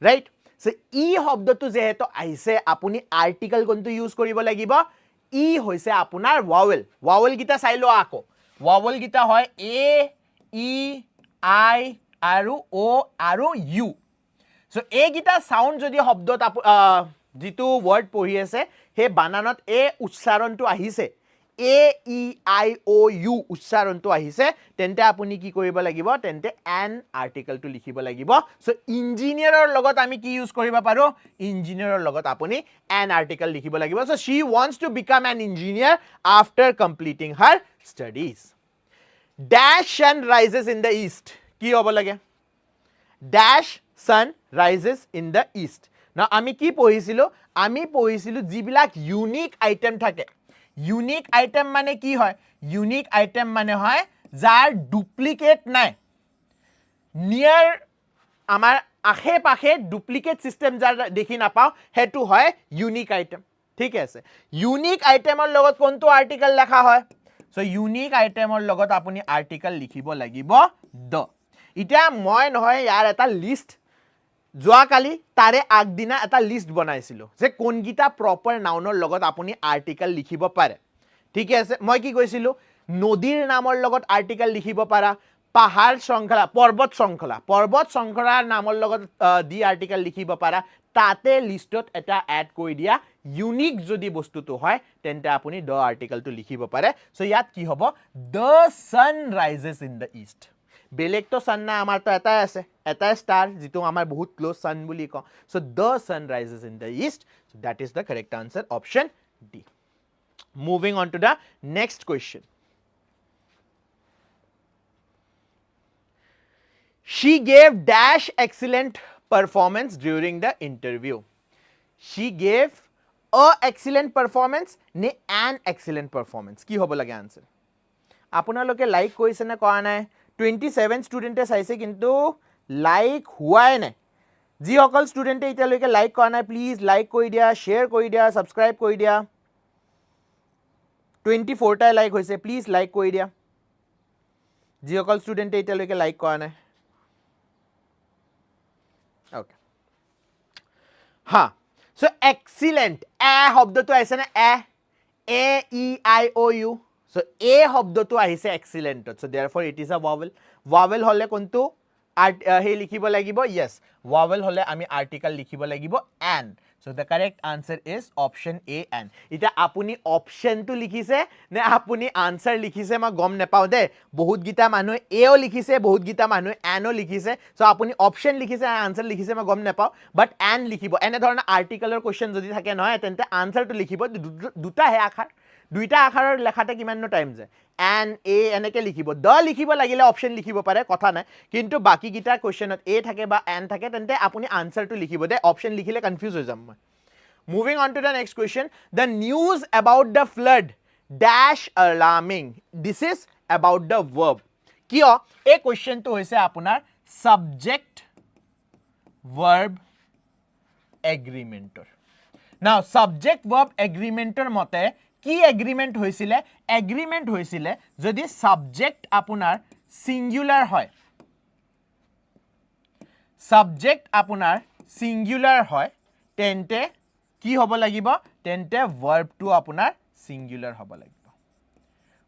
রাইট সো ই শব্দটো যেহেতু আহিছে আপুনি আৰ্টিকেল কোনটো ইউজ কৰিব লাগিব ই হৈছে আপোনাৰ vowel গিটা চাই লো আকৌ vowel গিটা হয় a e i আৰু o আৰু u সো এই গিটা সাউন্ড যদি শব্দত যেটো ওয়াৰ্ড পঢ়ি আছে হে বানানত এ উচ্চাৰণটো আহিছে a e i o u উচ্চাৰণটো আহিছে তেন্তে আপুনি কি কৰিব লাগিব তেন্তে an আৰ্টিকেলটো লিখিব লাগিব সো ইঞ্জিনিয়াৰৰ লগত আমি কি ইউজ কৰিব পাৰো ইঞ্জিনিয়াৰৰ লগত আপুনি an আৰ্টিকেল লিখিব লাগিব so she wants to become an engineer after completing her studies dash sun rises in the east কি হ'ব লাগে dash sun rises in the east না আমি কি পঢ়িছিলো আমি পঢ়িছিলো যিবিলাক ইউনিক আইটেম থাকে ইউনিক আইটেম মানে কি হয় ইউনিক আইটেম মানে হয় যাৰ ডুপ্লিকেট নাই নিয়াৰ আমাৰ আখে পাখে ডুপ্লিকেট সিস্টেম যাৰ দেখি নাপাও হেতু হয় ইউনিক আইটেম ঠিক আছে ইউনিক আইটেমৰ লগত কোনটো আৰ্টিকেল লেখা হয় সো ইউনিক আইটেমৰ লগত আপুনি আৰ্টিকেল লিখিব লাগিব দ ইটা মই নহয় ইয়াৰ এটা লিষ্ট যোৱাকালি তাৰে আগদিনা এটা লিষ্ট বনাইছিলো যে কোনগিটা প্ৰপাৰ নাউনৰ লগত আপুনি আৰ্টিকেল লিখিব পাৰে ঠিক আছে মই কি কৈছিলো নদীৰ নামৰ লগত আৰ্টিকেল লিখিব পাৰা পাহাৰ শৃংখলা পৰ্বত শৃংখলাৰ নামৰ লগত দি আৰ্টিকেল লিখিব পাৰা তাতে লিষ্টত এটা এড কৰি দিয়া ইউনিক যদি বস্তুটো হয় তেন্তে আপুনি দ আৰ্টিকেলটো লিখিব পাৰে সো ইয়াত কি হ'ব the sun rises in the east বেলেগ তো sun না আমাৰ তো এটা আছে এটা star যেটো আমাৰ বহুত ক্লোজ sun বুলি ক so the sun rises in the east so that is the correct answer option D moving on to the next question she gave dash excellent performance during the interview she gave a excellent performance ne an excellent performance কি হ'ব লাগে answer আপোনালোকে like কৰিছে না কোৱা নাই 27 স্টুডেন্টে চাইছে কিন্তু লাইক হোৱাই নাই যি সকল স্টুডেন্টে এতিয়ালৈকে লাইক কৰা নাই প্লিজ লাইক কৰি দিয়া শেয়াৰ কৰি দিয়া সাবস্ক্ৰাইব কৰি দিয়া 24 টা লাইক হৈছে প্লিজ লাইক কৰি দিয়া যি সকল স্টুডেন্টে এতিয়ালৈকে লাইক কৰা নাই ওকে হা সো এক্সিলেন্ট এ শব্দটো আছে না A E I O U so a শব্দটো আহিছে excellent so therefore it is a vowel হলে কোনটো হে লিখিব লাগিব yes vowel হলে আমি আৰ্টিকেল লিখিব লাগিব an so the correct answer is option a an এটা আপুনি অপশনটো লিখিছে নে আপুনি আনসাৰ লিখিছে মই গম নেপাও দে বহুত গিটা মানুহ এও লিখিছে বহুত গিটা মানুহ an ও লিখিছে so আপুনি অপশন লিখিছে আনসাৰ লিখিছে মই গম নেপাও বাট an লিখিব এনে ধৰণৰ আৰ্টিকেলৰ কোশ্চেন যদি থাকে নহয় তেন্তে আনসাৰটো লিখিব দুটা হে আখৰ দুইটা আখৰৰ লেখাতে কিমান টাইম যায় an a এনেকে লিখিব দ লিখিব লাগিলে অপশন লিখিব পাৰে কথা নাই কিন্তু বাকি গিটা কোশ্চেনত a থাকে বা an থাকে তেন্তে আপুনি আনসাৰটো লিখিব দে অপশন লিখিলে কনফিউজ হৈ যাম মই moving on to the next question the news about the flood dash alarming this is about the verb কিয় এই কোশ্চেনটো হৈছে আপোনাৰ সাবজেক্ট ভাৰ্ব এগ্ৰিমেন্টৰ নাও সাবজেক্ট ভাৰ্ব এগ্ৰিমেন্টৰ মতে কি এগ্ৰিমেন্ট হৈছিলে যদি সাবজেক্ট আপোনাৰ সিঙ্গুলাৰ হয় সাবজেক্ট আপোনাৰ সিঙ্গুলাৰ হয় তেন্তে কি হ'ব লাগিব তেন্তে ভাৰ্বটো আপোনাৰ সিঙ্গুলাৰ হ'ব লাগিব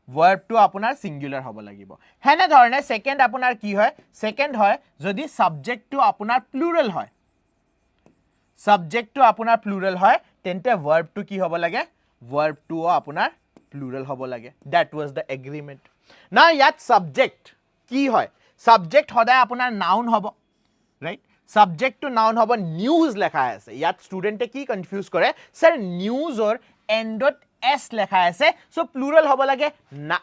ভাৰ্বটো আপোনাৰ সিঙ্গুলাৰ হ'ব লাগিব হেনে ধৰণে সেকেন্ড আপোনাৰ কি হয় সেকেন্ড হয় যদি সাবজেক্টটো আপোনাৰ প্লুৰাল হয় সাবজেক্টটো আপোনাৰ প্লুৰাল হয় তেন্তে ভাৰ্বটো কি হ'ব লাগে ভাৰ্বটো আপোনাৰ প্লুৰাল হ'ব লাগে দ্যাট ওয়াজ দ্য এগ্ৰিমেন্ট না ইয়াত সাবজেক্ট কি হয় সাবজেক্ট সদায় আপোনাৰ নাউন হ'ব ৰাইট সাবজেক্ট টু নাউন হ'ব নিউজ লেখা আছে ইয়াত স্টুডেন্টে কি কনফিউজ কৰে স্যাৰ নিউজৰ এন্ডত এস লেখা আছে সো প্লুৰাল হ'ব লাগে না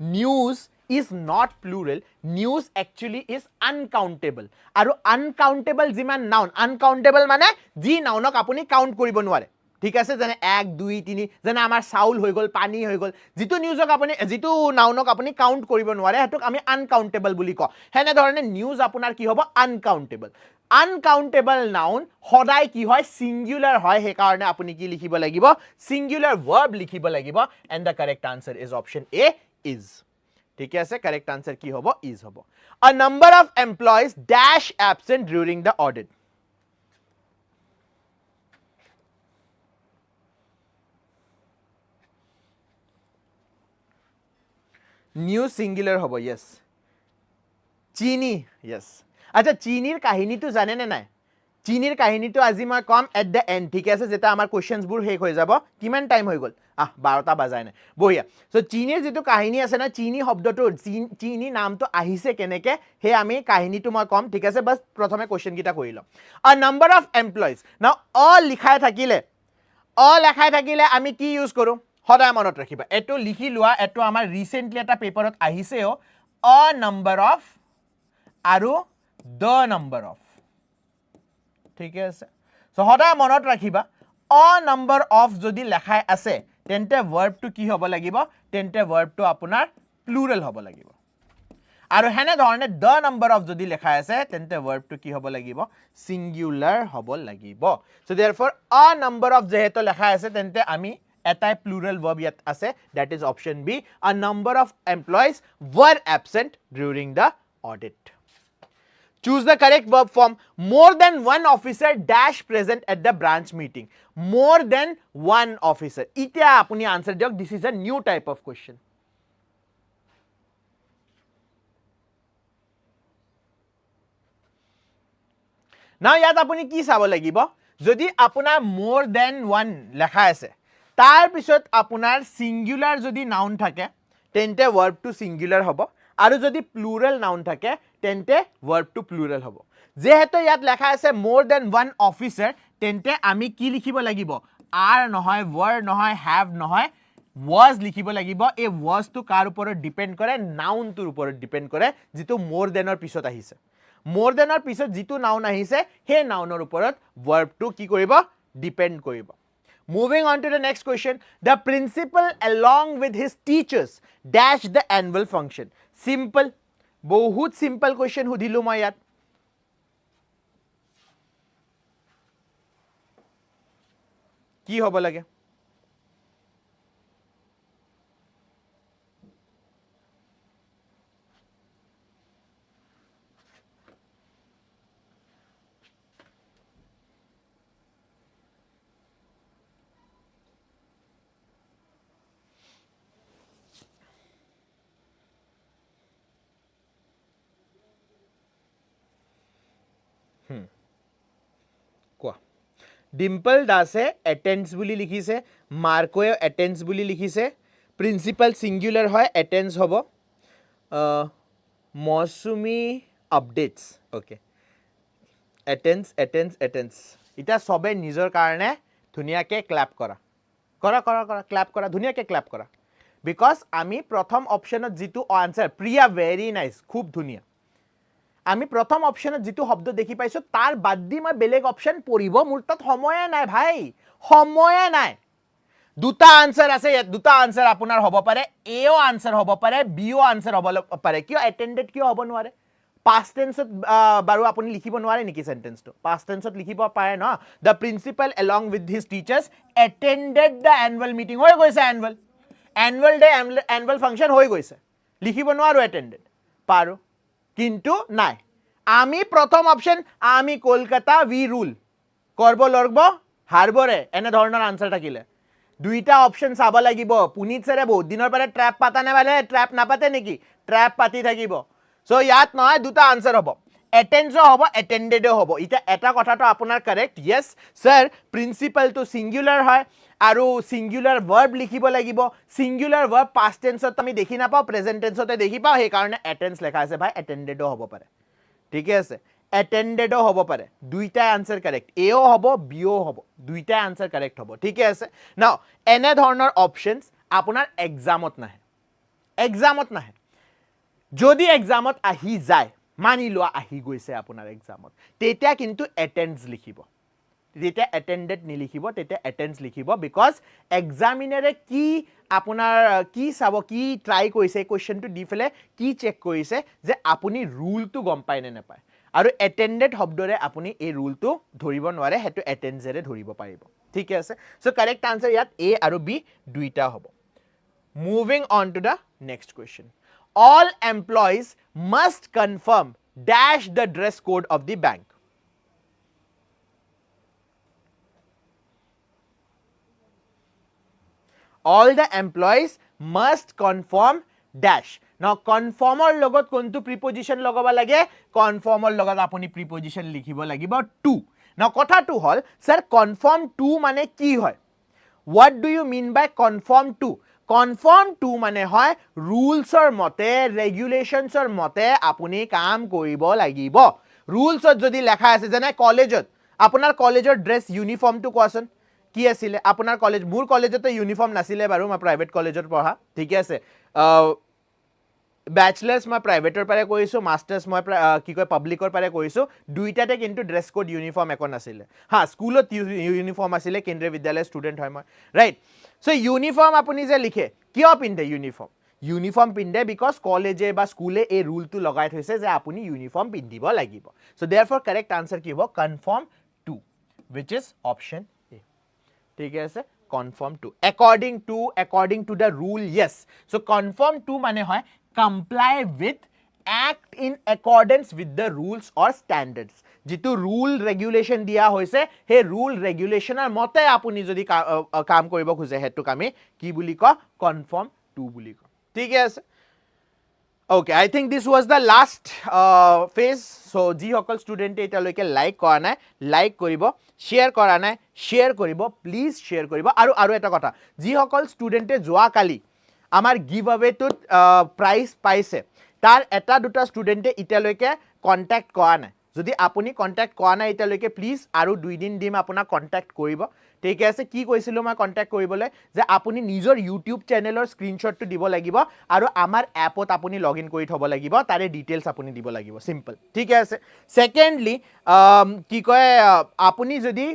news is not plural news actually is uncountable আৰু uncountable যিমান নাউন uncountable মানে যি নাউনক আপুনি কাউন্ট কৰিব নোৱাৰে ঠিক আছে যেনে 1 2 3 যেনে আমাৰ চাউল হৈ গল পানী হৈ গল যিটো নিউজক আপুনি যিটো নাউনক আপুনি কাউন্ট কৰিব নোৱাৰে হেতুক আমি আনকাউন্টেবল বুলি কওঁ হেনে ধৰণে নিউজ আপোনাৰ কি হ'ব আনকাউন্টেবল আনকাউন্টেবল নাউন সদায় কি হয় সিঙ্গুলাৰ হয় হে কাৰণে আপুনি কি লিখিব লাগিব সিঙ্গুলাৰ ভাৰ্ব লিখিব লাগিব and the correct answer is option A is ঠিক আছে কারেক্ট আনসার কি হবো ইজ হবো a number of employees dash absent during the audit new singular hobo yes chini yes acha chinir kahini to jane ne nai chinir kahini to আজি মই কম at the end ঠিক আছে যেটা আমাৰ questions বুৰ শেষ হৈ যাব কিমান টাইম হৈ গল 12টা বাজায় নাই বহিয়া সো চীনিৰ যেটো কাহিনী আছে না চীনি শব্দটো চীনি নামটো আহিছে কেনেকে হে আমি কাহিনীটো মই কম ঠিক আছে বাস প্ৰথমে কোশ্চেন কিটা কইলো a number of employees now all লিখাই থাকিলে আমি কি ইউজ কৰো সদায় মনত ৰাখিবা এটো লিখি লোৱা এটো আমাৰ ৰিসেন্টলি এটা পেপাৰত আহিছেও a number of আৰু the number of ঠিক আছে সো সদায় মনত ৰাখিবা a number of যদি লেখাই আছে তেন্তে ভাৰ্বটো কি হ'ব লাগিব তেন্তে ভাৰ্বটো আপোনাৰ প্লুৰাল হ'ব লাগিব আৰু হেনে ধৰণে the number of যদি লেখাই আছে তেন্তে ভাৰ্বটো কি হ'ব লাগিব সিঙ্গুলাৰ হ'ব লাগিব so therefore a number of যেহেতু লেখাই আছে তেন্তে আমি এটাই প্লুৰাল ভাৰ্ব ইয়াত আছে that is option B a number of employees were absent during the audit choose the correct verb form more than one officer dash present at the branch meeting more than one officer itia apuni answer diok this is a new type of question now yat apuni ki sabo lagibo jodi apunar more than one lekha ase tar pisot apunar singular jodi noun thake tente verb to singular hobo আৰু যদি plural noun থাকে তেন্তে verb two plural হ'ব যেহেতু ইয়াত লেখা আছে মোৰ দেন ওয়ান অফিচাৰ তেন্তে আমি কি লিখিব লাগিব আৰ নহয় ৱৰ নহয় হ্যাভ নহয় was লিখিব লাগিব এই was টু কাৰ ওপৰত ডিপেন্ড কৰে নাউন টুৰ ওপৰত ডিপেন্ড কৰে যেটো মোৰ দেনৰ পিছত আহিছে মোৰ দেনৰ পিছত যেটো নাউন আহিছে হে নাউনৰ ওপৰত ভাৰ্ব টু কি কৰিব ডিপেন্ড কৰিব Moving on to the next question, the principal along with his teachers dash the annual function. Simple, बहुत simple question हुदिलु मैं यार. की होबो लगे? ডিম্পল দাসে অ্যাটেন্ডস বুলি লিখিছে মার্কোয়ে অ্যাটেন্ডস বুলি লিখিছে প্রিন্সিপাল সিঙ্গুলার হয় অ্যাটেন্ডস হবো Mousumi updates okay attends attends attends এটা সবে নিজর কারণে ধুনিয়াকে ক্ল্যাপ করা করা করা করা ক্ল্যাপ করা ধুনিয়াকে ক্ল্যাপ করা বিকজ আমি প্রথম অপশনত যেটো আনসার প্রিয়া ভেরি নাইস খুব ধুনিয়া আমি প্রথম অপশনত যেটো শব্দ দেখি পাইছো তার বাদ দি মই বেলেগ অপশন পঢ়িব মোৰ তাত সময় নাই ভাই সময় নাই দুটা আনসাৰ আছে দুটা আনসাৰ আপোনাৰ হ'ব পাৰে এও আনসাৰ হ'ব পাৰে বিও আনসাৰ হ'ব পাৰে কিয় অ্যাটেন্ডেড কিয় হ'ব নোৱাৰে past tense বাৰো আপুনি লিখিব নোৱাৰে নেকি সেন্টেন্সটো past tense লিখিব পাৰে ন the principal along with his teachers attended the annual meeting হৈ গৈছে annual day annual function হৈ গৈছে লিখিব নোৱাৰো attended পাৰো কিন্তু নাই আমি প্ৰথম অপশ্যন আমি কলকাতা উই ৰুল কৰিব লাগিব হাৰবৰে এনে ধৰণৰ আনসাৰ থাকিলে দুইটা অপশ্যন চাব লাগিব পুনিত ছাৰে বহুত দিনৰ পৰা ট্ৰেপ পাতা নাপালে ট্ৰেপ নাপাতে নেকি ট্ৰেপ পাতি থাকিব সো ইয়াত নহয় দুটা আনসাৰ হ'ব এটেন্ডো হ'ব এটেন্ডেডো হ'ব এটা এটা কথাটো আপোনাৰ কাৰেক্ট ইয়েস স্যাৰ প্ৰিন্সিপালটো সিঙ্গুলাৰ হয় আৰু সিঙ্গুলাৰ ভাৰ্ব লিখিব লাগিব সিঙ্গুলাৰ ভাৰ্ব পাস্ট টেন্সত আমি দেখি নাপাও প্ৰেজেন্ট টেন্সতে দেখি পাও সেই কাৰণে এটেন্ডস লেখা আছে ভাই এটেন্ডেডো হ'ব পাৰে ঠিক আছে এটেন্ডেডো হ'ব পাৰে দুইটা আনসাৰ কাৰেক্ট এও হ'ব বিও হ'ব দুইটা আনসাৰ কাৰেক্ট হ'ব ঠিক আছে নাও এনে ধৰণৰ অপশনস আপোনাৰ এক্সামত নাহে যদি এক্সামত আহি যায় মানি লোৱা আহি গৈছে আপোনাৰ এক্সামত তেতিয়া কিন্তু এটেন্ডস লিখিব যেতিয়া এটেন্ডেড নিলিখিব তেতিয়া এটেন্ডস লিখিব বিকজ এক্সামিনাৰে কি আপোনাৰ কি চাব কি ট্ৰাই কৰিছে কোৱেশ্চনটো দি ফেলে কি চেক কৰিছে যে আপুনি ৰুলটো গম পায় নে নাপায় আৰু এটেন্ডেড শব্দৰে আপুনি এই ৰুলটো ধৰিব নোৱাৰে হেতু এটেন্ডসৰে ধৰিব পাৰিব ঠিক আছে সো কাৰেক্ট আনসাৰ ইয়াত এ আৰু বি দুইটা হ'ব moving on to the next question all employees must confirm dash the dress code of the bank all the employees must confirm dash now confirm or logot kontu preposition logaba lage confirm or logot apuni preposition likhibo lagibo to now kotha to hol sir confirm to mane ki hoy what do you mean by confirm to confirm two মানে হয় ৰুলসৰ মতে ৰেগুলেশনছৰ মতে আপুনি কাম কৰিব লাগিব ৰুলসত যদি লেখা আছে যেনে কলেজত আপোনাৰ কলেজৰ ড্ৰেছ ইউনিফৰ্মটো কোৱাচোন কি আছিল আপোনাৰ কলেজ মোৰ কলেজতে ইউনিফৰ্ম নাছিলে বাৰু মই প্ৰাইভেট কলেজত পঢ়া ঠিক আছে ব্যাচলাৰ্স মই প্ৰাইভেটৰ পৰা কৰিছো মাস্টাৰ্স মই কি কয় পাব্লিকৰ পৰা কৰিছো দুইটাতে কিন্তু ড্ৰেছ কোড ইউনিফৰ্ম একো নাছিলে হা স্কুলত ইউনিফৰ্ম আছিল কেন্দ্ৰীয় বিদ্যালয় ষ্টুডেন্ট হয় মই ৰাইট সো ইউনিফৰ্ম আপুনি যে লিখে কিয় পিন্ধে ইউনিফৰ্ম পিন্ধে বিকজ কলেজে বা স্কুলে এই ৰুলটো লগাই থৈছে যে আপুনি ইউনিফৰ্ম পিন্ধিব লাগিব সো देयरफॉर কাৰেক্ট আনসাৰ কি হ'ব confirm two which is option A ঠিক আছে confirm two according to the rule yes so confirm to মানে হয় comply with act in accordance with the rules or standards जितु rule regulation দিয়া হৈছে হে rule regulationer মতে আপুনি যদি কাম কৰিব খুজে হেতুক আমি কি বুলি ক confirm to বুলি ক ঠিক আছে okay I think this was the last phase so ji hokol student eta loike like kora nai like koribo share kora nai share koribo please share koribo aru eta kotha ji hokol student e joa kali amar give away to prize paise tar eta duta student e eta loike contact kora nai যদি আপুনি contact কৰা নাই এতিয়ালৈকে please আৰু দুই দিন দিম আপোনাক কন্টাক্ট কৰিব ঠিক আছে কি কৈছিলো মই কন্টাক্ট কৰিবলৈ যে আপুনি নিজৰ ইউটিউব চেনেলৰ স্ক্ৰিনশ্বটটো দিব লাগিব আৰু আমাৰ এপত আপুনি লগইন কৰি থব লাগিব তাৰে ডিটেইলছ আপুনি দিব লাগিব সিম্পল ঠিক আছে সেকেন্ডলি কি কয় আপুনি যদি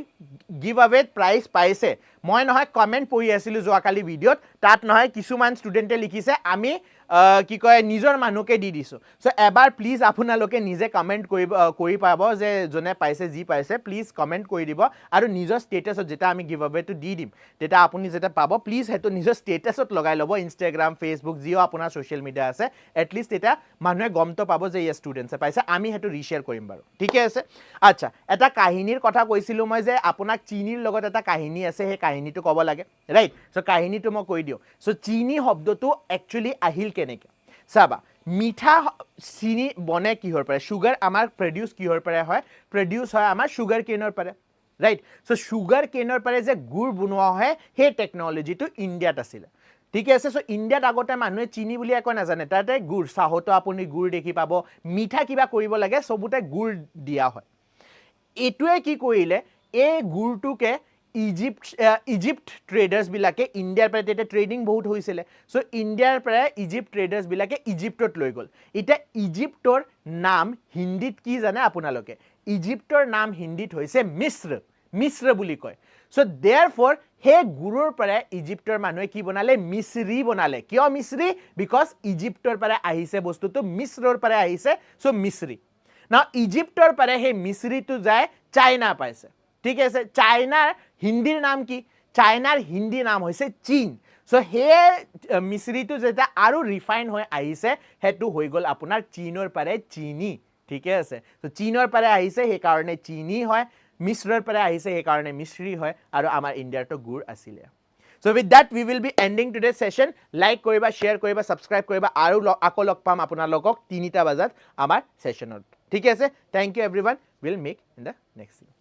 গিভ আৱে প্ৰাইজ পাইছে মই নহয় কমেন্ট পঢ়ি আছিলো যোৱাকালি ভিডিঅত তাত নহয় কিছুমান ষ্টুডেন্টে লিখিছে আমি কি কয় নিজৰ মানুহকে দি দিছো সো এবাৰ প্লিজ আপোনালোকে নিজে কমেন্ট কৰি পাব যে জনে পাইছে জি পাইছে প্লিজ কমেন্ট কৰি দিব আৰু নিজৰ ষ্টেটাছত যেটা আমি গিভ আৱে টু দি দিম তেটা আপুনি যেটা পাব প্লিজ হেতু নিজৰ ষ্টেটাছত লগাই লব ইনষ্টাগ্ৰাম ফেসবুক জিও আপোনাৰ সোশ্যাল মিডিয়া আছে এটলিষ্ট এটা মানুহে গমটো পাব যে ইয়া ষ্টুডেন্টছে পাইছে আমি হেতু ৰিশেয়াৰ কৰিম বাৰু ঠিক আছে আচ্ছা এটা কাহিনীৰ কথা কৈছিলো মই যে আপোনাক চিনিৰ লগত এটা কাহিনী আছে হে কাহিনীটো কব লাগে ৰাইট সো কাহিনীটো মই কৈ দিও সো চিনি শব্দটো একচুয়ালি আহিল কেনেকে সাবা মিঠা চিনি বনে কিহৰ পৰা সুগাৰ আমাৰ প্ৰডিউস কিহৰ পৰা হয় প্ৰডিউস হয় আমাৰ সুগাৰ কেনৰ পৰা ৰাইট সো সুগাৰ কেনৰ পৰা যে গুড় বনোৱা হয় হে টেকনলজিটো ইন্ডিয়াত আছিল ঠিক আছে সো ইন্ডিয়াত আগতে মানুহে চিনি বুলি একো নাজানে তাতে গুড় চাহটো আপুনি গুড় দেখি পাব মিঠা কিবা কৰিব লাগে সবুতে গুড় দিয়া হয় এটুৱে কি কৰিলে এই গুড়টোকে ইজিপ্ট ট্ৰেডাৰ্স বিলাকে ইন্ডিয়াৰ পৰা তেতে ট্ৰেডিং বহুত হৈছিল সো ইন্ডিয়াৰ পৰা ইজিপ্ট ট্ৰেডাৰ্স বিলাকে ইজিপ্টত লৈ গল এটা ইজিপ্টৰ নাম হিন্দীত কি জানে আপোনালোকে ইজিপ্টৰ নাম হিন্দীত হৈছে মিশ্ৰ বুলি কয় সো देयरफॉर হে গুৰুৰ পৰা ইজিপ্টৰ মানুহে কি বনালে মিশ্ৰি বনালে কিয় মিশ্ৰি বিকজ ইজিপ্টৰ পৰা আহিছে বস্তুটো মিশ্ৰৰ পৰা আহিছে সো মিশ্ৰি না ইজিপ্টৰ পৰা হে মিশ্ৰিটো যায় চাইনা পাইছে ঠিক আছে চাইনাৰ হিন্দীৰ নাম কি চাইনাৰ হিন্দী নাম হৈছে চীন সো হে মিশ্ৰিটো যেটা আৰু ৰিফাইন হৈ আহিছে হেতু হৈ গল আপোনাৰ চীনৰ পৰা চিনি ঠিকে আছে তো চীনৰ পৰা আহিছে সেইকাৰণে চীনী হয় মিশ্ৰৰ পৰা আহিছে সেইকাৰণে মিশ্ৰী হয় আৰু আমাৰ ইণ্ডিয়াৰটো গুড় আছিলে So with that, we will be ending today's session. Like koriba, share koriba, subscribe koriba. Aru ako log pam apuna logok 3টা bajat amar session. ঠিক আছে? Thank you everyone. We'll meet in the next video.